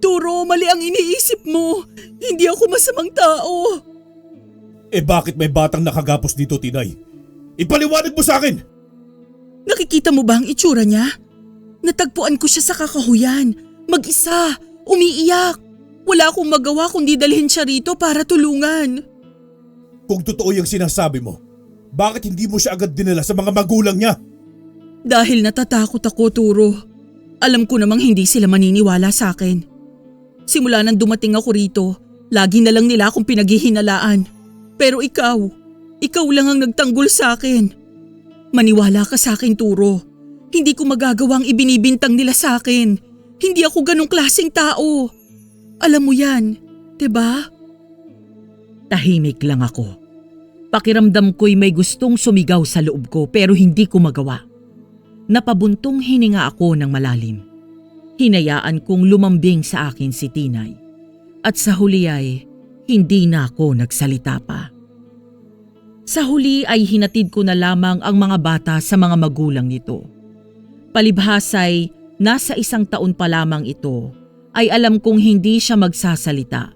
Turo, mali ang iniisip mo. Hindi ako masamang tao. Eh bakit may batang nakagapos dito, Tinay? Ipaliwanag mo sa akin! Nakikita mo ba ang itsura niya? Natagpuan ko siya sa kakahuyan. Mag-isa. Umiiyak. Wala akong magawa kundi dalhin siya rito para tulungan. Kung totoo yung sinasabi mo, bakit hindi mo siya agad dinala sa mga magulang niya? Dahil natatakot ako, Turo. Alam ko namang hindi sila maniniwala sa akin. Simula nang dumating ako rito, lagi na lang nila akong pinaghihinalaan. Pero ikaw lang ang nagtanggol sa akin. Maniwala ka sa akin, Turo. Hindi ko magagawa ang ibinibintang nila sa akin. Hindi ako ganong klaseng tao. Alam mo yan, 'di ba? Tahimik lang ako. Pakiramdam ko'y may gustong sumigaw sa loob ko pero hindi ko magawa. Napabuntong hininga ako ng malalim. Hinayaan kong lumambing sa akin si Tinay. At sa huli ay hindi na ako nagsalita pa. Sa huli ay hinatid ko na lamang ang mga bata sa mga magulang nito. Palibhasay, nasa 1 taon pa lamang ito ay alam kong hindi siya magsasalita.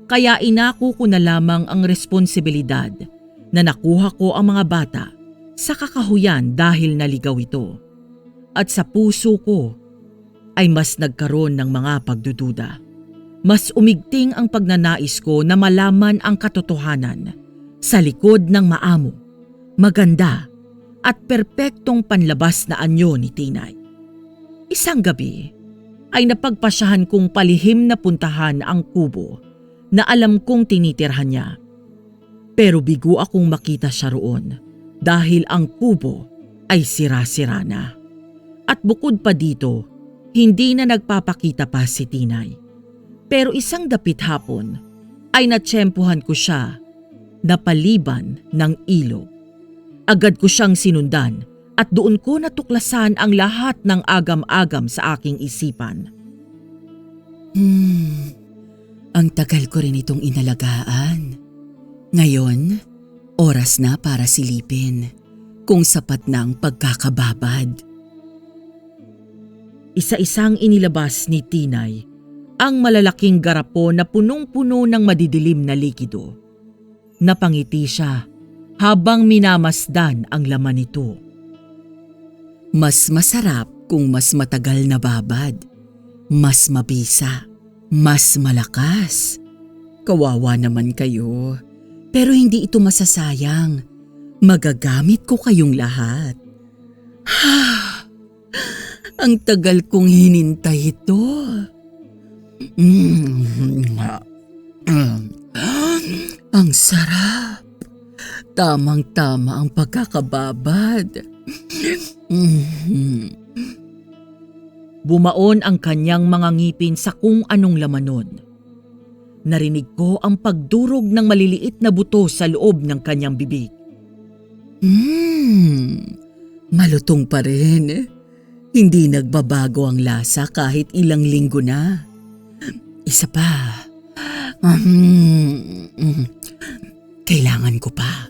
Kaya inako ko na lamang ang responsibilidad na nakuha ko ang mga bata sa kakahuyan dahil naligaw ito. At sa puso ko ay mas nagkaroon ng mga pagdududa. Mas umigting ang pagnanais ko na malaman ang katotohanan sa likod ng maamo, maganda at perpektong panlabas na anyo ni Tinay. Isang gabi ay napagpasyahan kong palihim na puntahan ang kubo na alam kong tinitirhan niya. Pero bigo akong makita siya roon dahil ang kubo ay sira-sira na. At bukod pa dito, hindi na nagpapakita pa si Tinay. Pero isang dapit hapon ay natsyempohan ko siya na paliban ng ilog. Agad ko siyang sinundan at doon ko natuklasan ang lahat ng agam-agam sa aking isipan. Ang tagal ko rin itong inalagaan. Ngayon, oras na para silipin kung sapat na ang pagkakababad. Isa-isang inilabas ni Tinay ang malalaking garapon na punong-puno ng madidilim na likido. Napangiti siya habang minamasdan ang laman nito. Mas masarap kung mas matagal na babad. Mas mabisa. Mas malakas. Kawawa naman kayo. Pero hindi ito masasayang. Magagamit ko kayong lahat. Ang tagal kong hinintay ito. Ang sarap. Tamang-tama ang pagkakababad. Bumaon ang kanyang mga ngipin sa kung anong laman nun. Narinig ko ang pagdurog ng maliliit na buto sa loob ng kanyang bibig. Malutong pa rin. Hindi nagbabago ang lasa kahit ilang linggo na. Isa pa. Kailangan ko pa.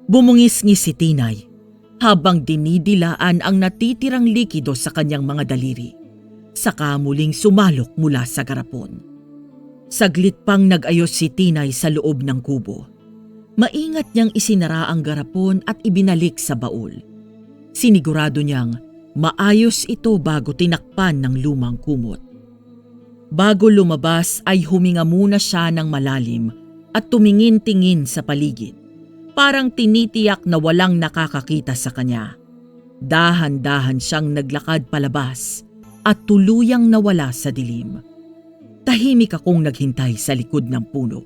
Bumungis-ngis si Tinay habang dinidilaan ang natitirang likido sa kanyang mga daliri. Saka muling sumalok mula sa garapon. Saglit pang nag-ayos si Tinay sa loob ng kubo. Maingat niyang isinara ang garapon at ibinalik sa baul. Sinigurado niyang maayos ito bago tinakpan ng lumang kumot. Bago lumabas ay huminga muna siya ng malalim at tumingin-tingin sa paligid. Parang tinitiyak na walang nakakakita sa kanya. Dahan-dahan siyang naglakad palabas at tuluyang nawala sa dilim. Tahimik akong naghintay sa likod ng puno.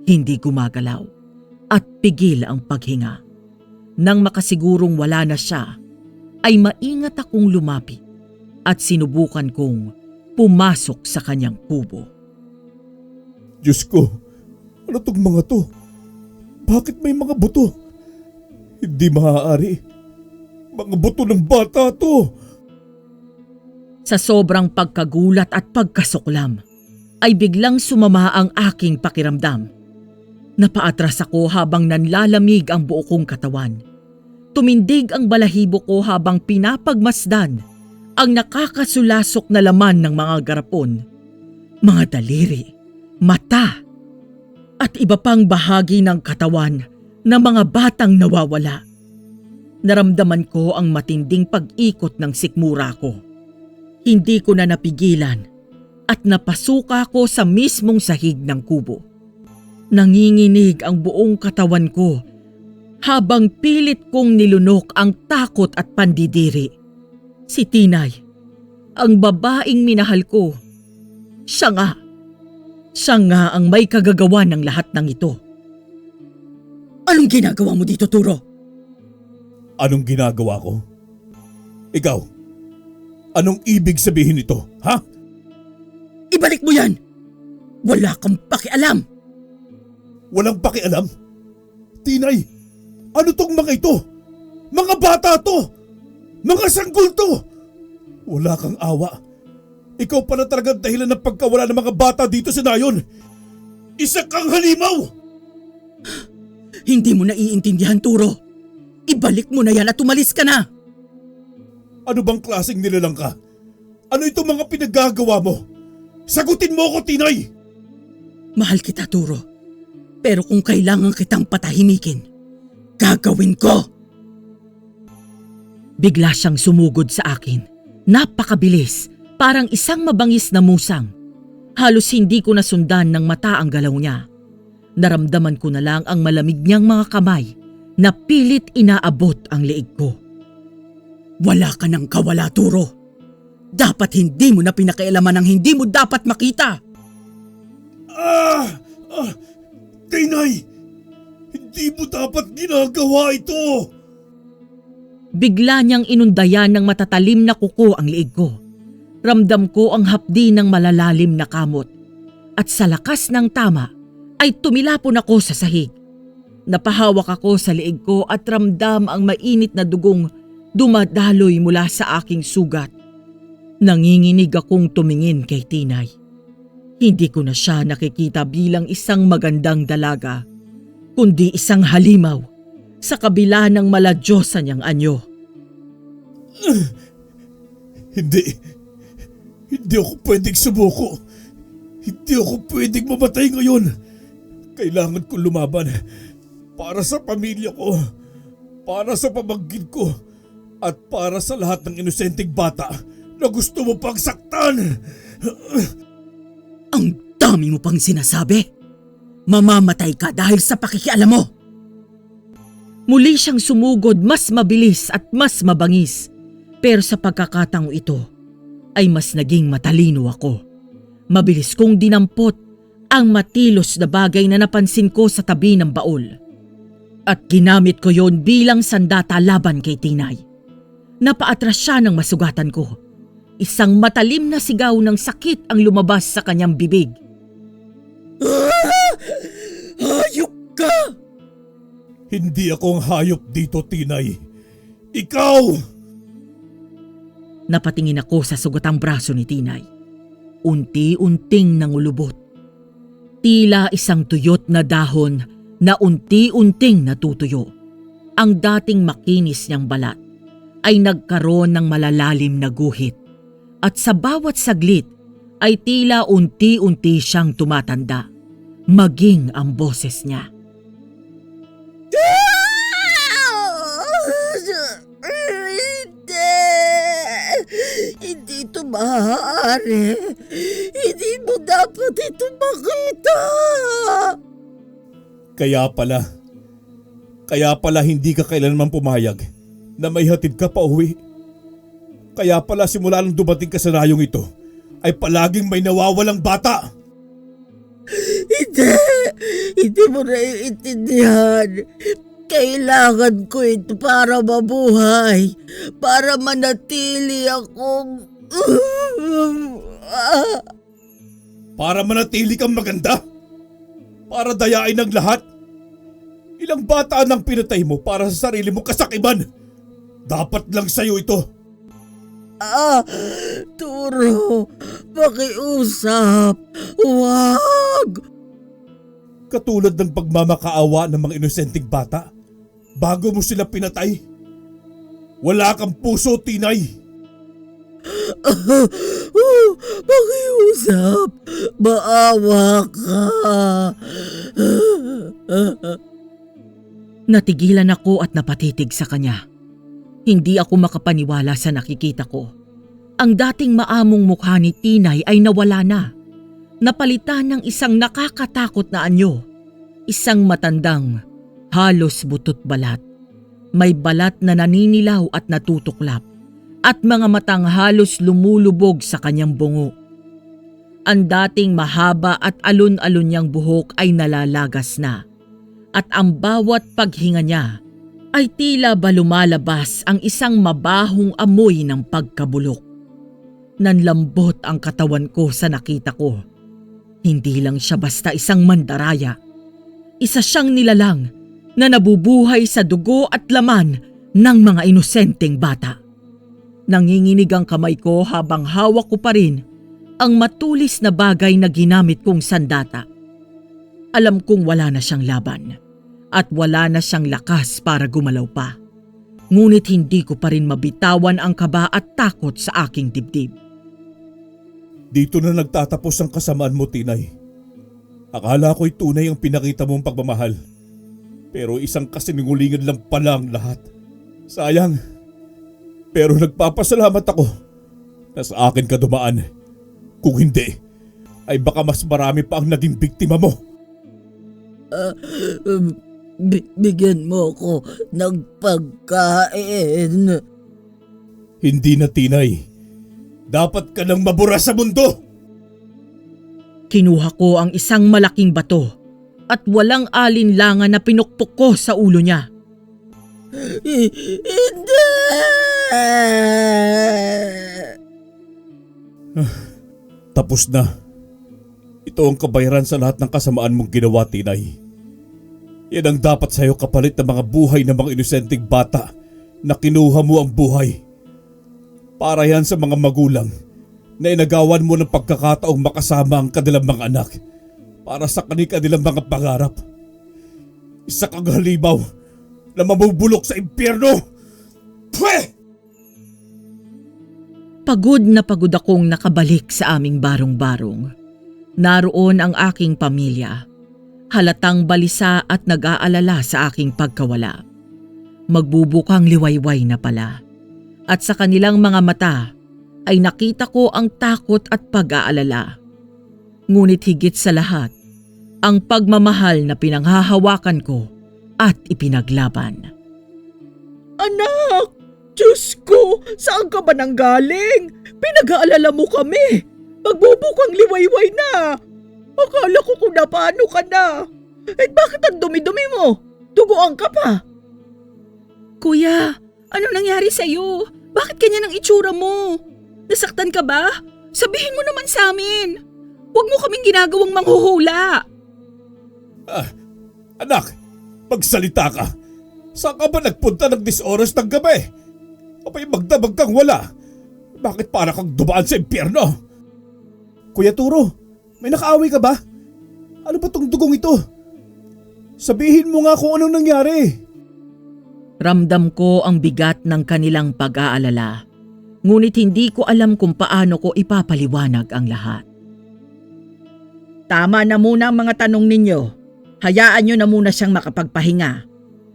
Hindi gumagalaw at pigil ang paghinga. Nang makasigurong wala na siya, ay maingat akong lumapit at sinubukan kong pumasok sa kanyang kubo. Diyos ko, ano tong mga to? Bakit may mga buto? Hindi maaari. Mga buto ng bata to. Sa sobrang pagkagulat at pagkasuklam, ay biglang sumama ang aking pakiramdam. Napaatras ako habang nanlalamig ang buo kong katawan. Tumindig ang balahibo ko habang pinapagmasdan ang nakakasulasok na laman ng mga garapon, mga daliri, mata, at iba pang bahagi ng katawan ng mga batang nawawala. Naramdaman ko ang matinding pag-ikot ng sikmura ko. Hindi ko na napigilan at napasuka ko sa mismong sahig ng kubo. Nanginginig ang buong katawan ko habang pilit kong nilunok ang takot at pandidiri. Si Tinay, ang babaeng minahal ko, siya nga ang may kagagawa ng lahat ng ito. Anong ginagawa mo dito, Turo? Anong ginagawa ko? Ikaw, anong ibig sabihin nito, ha? Ibalik mo yan! Wala kang pakialam! Walang pakialam? Tinay, ano tong mga ito? Mga bata to! Mga sanggol to! Wala kang awa. Ikaw pala talagang dahilan ng pagkawala ng mga bata dito sa nayon. Isa kang halimaw! Hindi mo naiintindihan, Turo. Ibalik mo na yan at umalis ka na! Ano bang klaseng nilalang ka? Ano itong mga pinagagawa mo? Sagutin mo ako, Tinay! Mahal kita, Turo. Pero kung kailangan kitang patahimikin, gagawin ko! Bigla siyang sumugod sa akin. Napakabilis, parang isang mabangis na musang. Halos hindi ko nasundan ng mata ang galaw niya. Naramdaman ko na lang ang malamig niyang mga kamay na pilit inaabot ang leeg ko. Wala ka ng kawala, Turo. Dapat hindi mo na pinakialaman ang hindi mo dapat makita. Tinay! Hindi mo dapat ginagawa ito! Bigla niyang inundayan ng matatalim na kuko ang leeg ko. Ramdam ko ang hapdi ng malalalim na kamot. At sa lakas ng tama ay tumilapon ako sa sahig. Napahawak ako sa leeg ko at ramdam ang mainit na dugong dumadaloy mula sa aking sugat. Nanginginig akong tumingin kay Tinay. Hindi ko na siya nakikita bilang isang magandang dalaga, kundi isang halimaw sa kabila ng maladyosa niyang anyo. Hindi ako pwedeng sumuko. Hindi ako pwedeng mamatay ngayon. Kailangan ko lumaban para sa pamilya ko, para sa pamangkin ko, at para sa lahat ng inosenteng bata na gusto mo pang saktan. Ang dami mo pang sinasabi. Mamamatay ka dahil sa pakikialam mo. Muli siyang sumugod mas mabilis at mas mabangis. Pero sa pagkakataong ito ay mas naging matalino ako. Mabilis kong dinampot ang matilos na bagay na napansin ko sa tabi ng baul. At ginamit ko yon bilang sandata laban kay Tinay. Napaatras siya ng masugatan ko. Isang matalim na sigaw ng sakit ang lumabas sa kanyang bibig. Hayop ka! Hindi ako ang hayop dito, Tinay. Ikaw! Napatingin ako sa sugatang braso ni Tinay. Unti-unting nangulubot. Tila isang tuyot na dahon na unti-unting natutuyo. Ang dating makinis niyang balat ay nagkaroon ng malalalim na guhit. At sa bawat saglit ay tila unti-unti siyang tumatanda. Maging ang boses niya. Hindi ito maaari. Hindi mo dapat ito makita. Kaya pala hindi ka kailanman pumayag na may hatid ka pa uwi. Kaya pala simula nang dumating ka sa rayong ito ay palaging may nawawalang bata. Hindi mo naiintindihan. Kailangan ko ito para mabuhay. Para manatili akong... Para manatili kang maganda? Para dayain ng lahat? Ilang bata nang pinatay mo para sa sarili mong kasakiman? Dapat lang sa'yo ito. Turo, pakiusap. Huwag! Katulad ng pagmamakaawa ng mga inosenteng bata bago mo sila pinatay. Wala kang puso, Tinay. Pakiusap. Maawa ka. Natigilan ako at napatitig sa kanya. Hindi ako makapaniwala sa nakikita ko. Ang dating maamong mukha ni Tinay ay nawala na. Napalitan ng isang nakakatakot na anyo. Isang matandang, halos butot balat. May balat na naninilaw at natutuklap. At mga matang halos lumulubog sa kanyang bungo. Ang dating mahaba at alon-alon niyang buhok ay nalalagas na. At ang bawat paghinga niya ay tila ba lumalabas ang isang mabahong amoy ng pagkabulok. Nanlambot ang katawan ko sa nakita ko. Hindi lang siya basta isang mandaraya. Isa siyang nilalang na nabubuhay sa dugo at laman ng mga inosenteng bata. Nanginginig ang kamay ko habang hawak ko pa rin ang matulis na bagay na ginamit kong sandata. Alam kong wala na siyang laban. At wala na siyang lakas para gumalaw pa. Ngunit hindi ko pa rin mabitawan ang kaba at takot sa aking dibdib. Dito na nagtatapos ang kasamaan mo, Tinay. Akala ko'y tunay ang pinakita mong pagmamahal. Pero isang kasinungalingan lang pala ang lahat. Sayang. Pero nagpapasalamat ako na sa akin ka dumaan. Kung hindi, ay baka mas marami pa ang naging biktima mo. Bigyan mo ko ng pagkain. Hindi na, Tinay. Dapat ka nang mabura sa mundo. Kinuha ko ang isang malaking bato at walang alinlangan na pinukpok ko sa ulo niya. Hindi! Tapos na. Ito ang kabayaran sa lahat ng kasamaan mong ginawa, Tinay. Yan ang dapat sa'yo kapalit ng mga buhay ng mga inosenteng bata na kinuha mo ang buhay. Para yan sa mga magulang na inagawan mo ng pagkakataong makasama ang kanilang mga anak para sa kanilang mga pangarap. Isa kang halimaw na mabubulok sa impyerno! Pwe! Pagod na pagod akong nakabalik sa aming barong-barong. Naroon ang aking pamilya. Halatang balisa at nag-aalala sa aking pagkawala. Magbubukang liwayway na pala. At sa kanilang mga mata ay nakita ko ang takot at pag-aalala. Ngunit higit sa lahat, ang pagmamahal na pinanghahawakan ko at ipinaglaban. Anak! Diyos ko! Saan ka ba nanggaling? Pinag-aalala mo kami! Magbubukang liwayway na! Akala ko kung napaano ka na. Eh bakit ang dumi-dumi mo? Duguan ka pa. Kuya, ano nangyari sa'yo? Bakit ganyan ang itsura mo? Nasaktan ka ba? Sabihin mo naman sa amin. Huwag mo kaming ginagawang manghuhula. Anak, magsalita ka. Saan ka ba nagpunta ng 10 oras ng gabi? Abay magdamag kang wala. Bakit para kang dumaan sa impyerno? Kuya Turo, may nakaaway ka ba? Ano ba tong dugong ito? Sabihin mo nga kung anong nangyari. Ramdam ko ang bigat ng kanilang pag-aalala. Ngunit hindi ko alam kung paano ko ipapaliwanag ang lahat. Tama na muna ang mga tanong ninyo. Hayaan nyo na muna siyang makapagpahinga.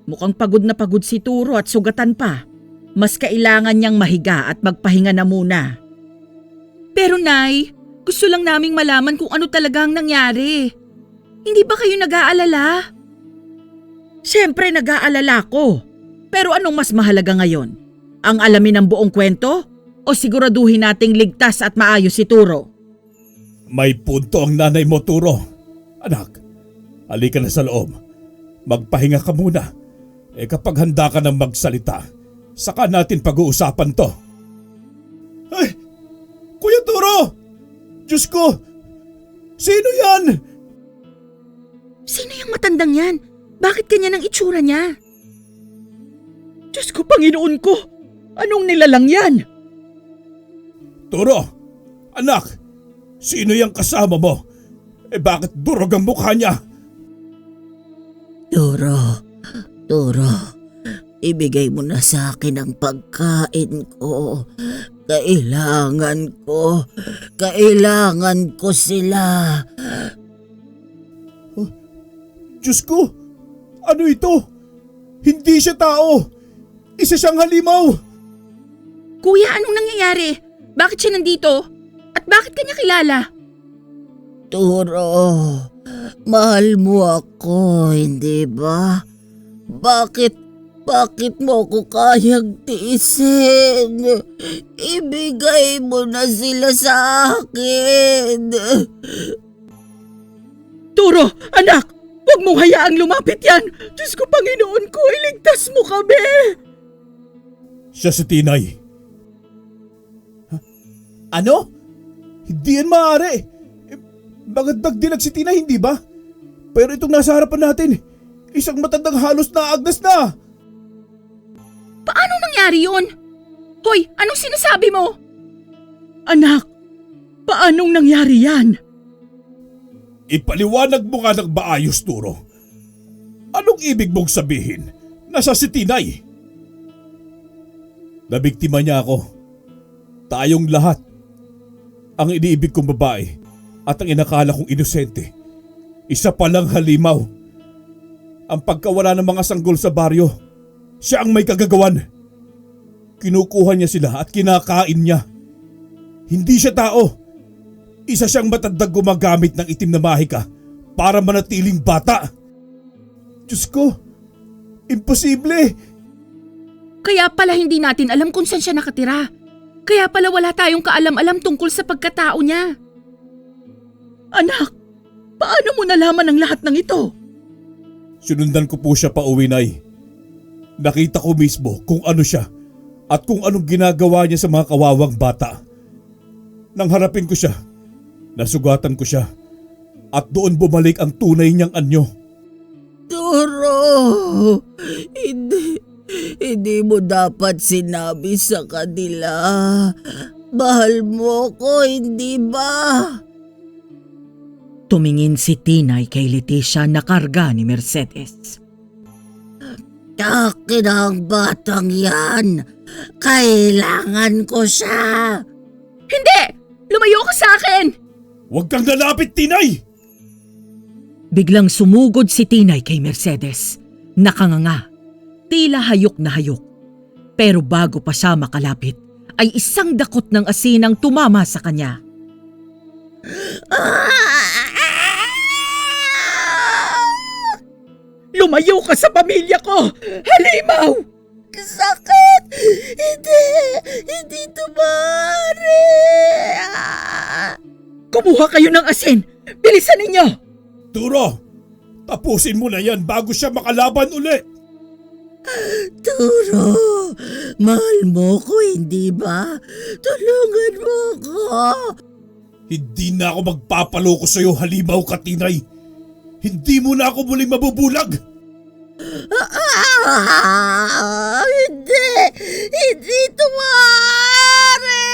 Mukhang pagod na pagod si Turo at sugatan pa. Mas kailangan niyang mahiga at magpahinga na muna. Pero Nay, gusto lang naming malaman kung ano talaga ang nangyari. Hindi ba kayo nag-aalala? Siyempre nag-aalala ko. Pero anong mas mahalaga ngayon? Ang alamin ng buong kwento? O siguraduhin nating ligtas at maayos si Turo? May punto ang nanay mo, Turo. Anak, halika na sa loob. Magpahinga ka muna. Kapag handa ka ng magsalita, saka natin pag-uusapan to. Ay! Kuya Turo! Diyos ko! Sino yan? Sino yung matandang yan? Bakit ganyan ang itsura niya? Diyos ko, Panginoon ko! Anong nilalang yan? Turo, anak, sino yung kasama mo? Bakit durog ang mukha niya? Turo, ibigay mo na sa akin ang pagkain ko. Kailangan ko sila. Diyos ko, ano ito? Hindi siya tao. Isa siyang halimaw. Kuya, anong nangyayari? Bakit siya nandito? At bakit kanya kilala? Turo, mahal mo ako, hindi ba? Bakit mo ako kayang tiisin? Ibigay mo na sila sa akin. Turo, anak! Huwag mong hayaang lumapit yan! Diyos ko, Panginoon ko, iligtas mo kami! Siya si Tinay. Ano? Hindi yan maaari. Bakit nagdilag si Tinay, hindi ba? Pero itong nasa harapan natin, isang matandang halos naagnas na. Paano nangyari yun? Hoy, anong sinasabi mo? Anak, paanong nangyari yan? Ipaliwanag mo nga ng maayos, Turo. Anong ibig mong sabihin? Nasa si Tinay. Nabiktima niya ako. Tayong lahat. Ang iniibig kong babae at ang inakala kong inosente. Isa palang halimaw. Ang pagkawala ng mga sanggol sa baryo, siya ang may kagagawan. Kinukuha niya sila at kinakain niya. Hindi siya tao. Isa siyang matandang gumagamit ng itim na mahika para manatiling bata. Diyos ko, imposible. Kaya pala hindi natin alam kung saan siya nakatira. Kaya pala wala tayong kaalam-alam tungkol sa pagkatao niya. Anak, paano mo nalaman ang lahat ng ito? Sinundan ko po siya pa uwi, Nay. Nakita ko mismo kung ano siya at kung anong ginagawa niya sa mga kawawang bata. Nang harapin ko siya, nasugatan ko siya at doon bumalik ang tunay niyang anyo. Turo, hindi mo dapat sinabi sa kanila. Mahal mo ko, hindi ba? Tumingin si Tinay kay Leticia na karga ni Mercedes. Akin ang batang yan. Kailangan ko siya. Hindi! Lumayo ka sa akin! Huwag kang lalapit, Tinay! Biglang sumugod si Tinay kay Mercedes. Nakanganga. Tila hayok na hayok. Pero bago pa siya makalapit, ay isang dakot ng asin ang tumama sa kanya. Lumayo ka sa pamilya ko! Halimaw! Sakit! Hindi tumari! Kumuha kayo ng asin! Bilisan ninyo! Turo, tapusin mo na yan bago siya makalaban ulit. Turo, mahal mo ko, hindi ba? Tulungan mo ko. Hindi na ako magpapaloko sa'yo, halimaw ka, Tinay. Hindi mo na ako muling mabubulag. Hindi tumari!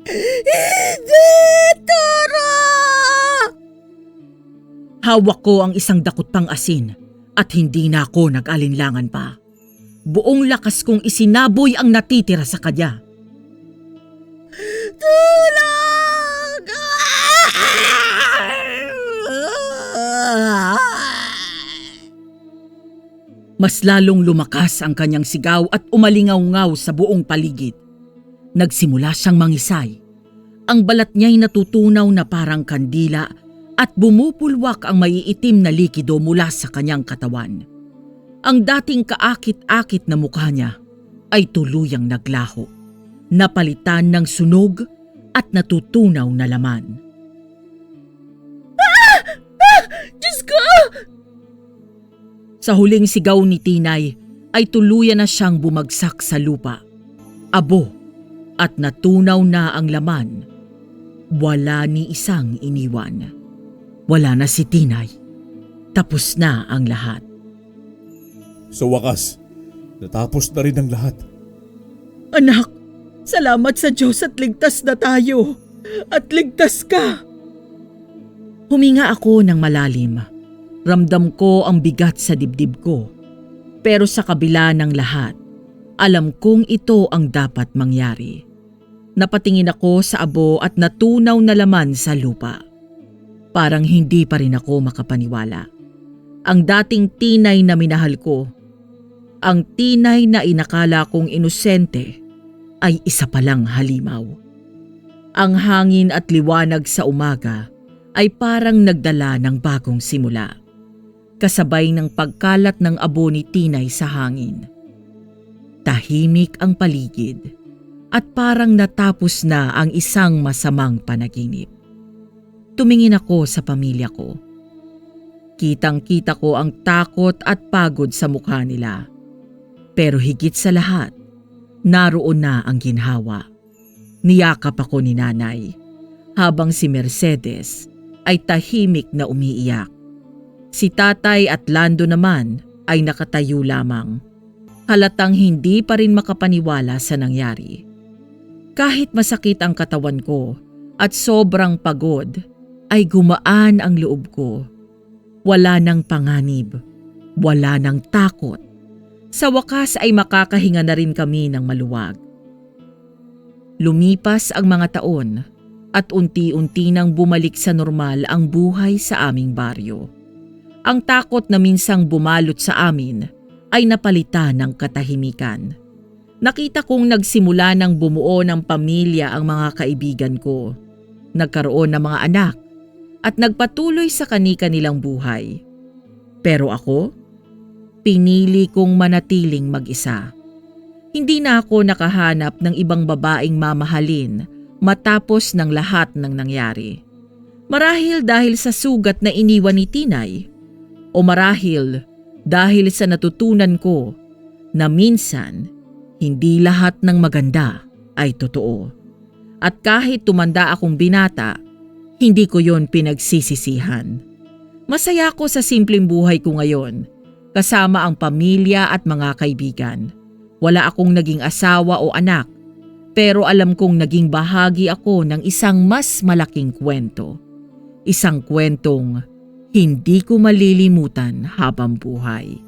Hindi, Turo! Hawak ko ang isang dakot pang asin at hindi na ako nag-alinlangan pa. Buong lakas kong isinaboy ang natitira sa kanya. Tulong! Mas lalong lumakas ang kanyang sigaw at umalingaw-ngaw sa buong paligid. Nagsimula siyang mangisay. Ang balat niya'y natutunaw na parang kandila at bumupulwak ang maiitim na likido mula sa kanyang katawan. Ang dating kaakit-akit na mukha niya ay tuluyang naglaho, napalitan ng sunog at natutunaw na laman. Diyos ko! Sa huling sigaw ni Tinay ay tuluyan na siyang bumagsak sa lupa. Abo at natunaw na ang laman. Wala ni isang iniwan. Wala na si Tinay. Tapos na ang lahat. Sa wakas, natapos na rin ang lahat. Anak, salamat sa Diyos at ligtas na tayo. At ligtas ka. Huminga ako ng malalim. Ramdam ko ang bigat sa dibdib ko. Pero sa kabila ng lahat, alam kong ito ang dapat mangyari. Napatingin ako sa abo at natunaw na laman sa lupa. Parang hindi pa rin ako makapaniwala. Ang dating tinay na minahal ko, ang tinay na inakala kong inosente, ay isa palang halimaw. Ang hangin at liwanag sa umaga ay parang nagdala ng bagong simula. Kasabay ng pagkalat ng abo ni tinay sa hangin. Tahimik ang paligid at parang natapos na ang isang masamang panaginip. Tumingin ako sa pamilya ko. Kitang-kita ko ang takot at pagod sa mukha nila. Pero higit sa lahat, naroon na ang ginhawa. Niyakap ako ni nanay, habang si Mercedes ay tahimik na umiiyak. Si tatay at Lando naman ay nakatayo lamang. Halatang hindi pa rin makapaniwala sa nangyari. Kahit masakit ang katawan ko at sobrang pagod, ay gumaan ang loob ko. Wala nang panganib, wala nang takot. Sa wakas ay makakahinga na rin kami ng maluwag. Lumipas ang mga taon at unti-unti nang bumalik sa normal ang buhay sa aming baryo. Ang takot na minsang bumalot sa amin ay napalitan ng katahimikan. Nakita kong nagsimula ng bumuo ng pamilya ang mga kaibigan ko. Nagkaroon ng mga anak at nagpatuloy sa kani-kanilang buhay. Pero ako, pinili kong manatiling mag-isa. Hindi na ako nakahanap ng ibang babaeng mamahalin matapos ng lahat ng nangyari. Marahil dahil sa sugat na iniwan ni tinay, o marahil dahil sa natutunan ko na minsan hindi lahat ng maganda ay totoo. At kahit tumanda akong binata, hindi ko yon pinagsisisihan. Masaya ako sa simpleng buhay ko ngayon, kasama ang pamilya at mga kaibigan. Wala akong naging asawa o anak, pero alam kong naging bahagi ako ng isang mas malaking kwento. Isang kwentong hindi ko malilimutan habang buhay.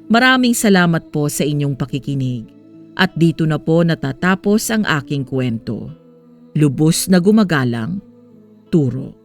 Maraming salamat po sa inyong pakikinig at dito na po natatapos ang aking kwento. Lubos na gumagalang, Turo.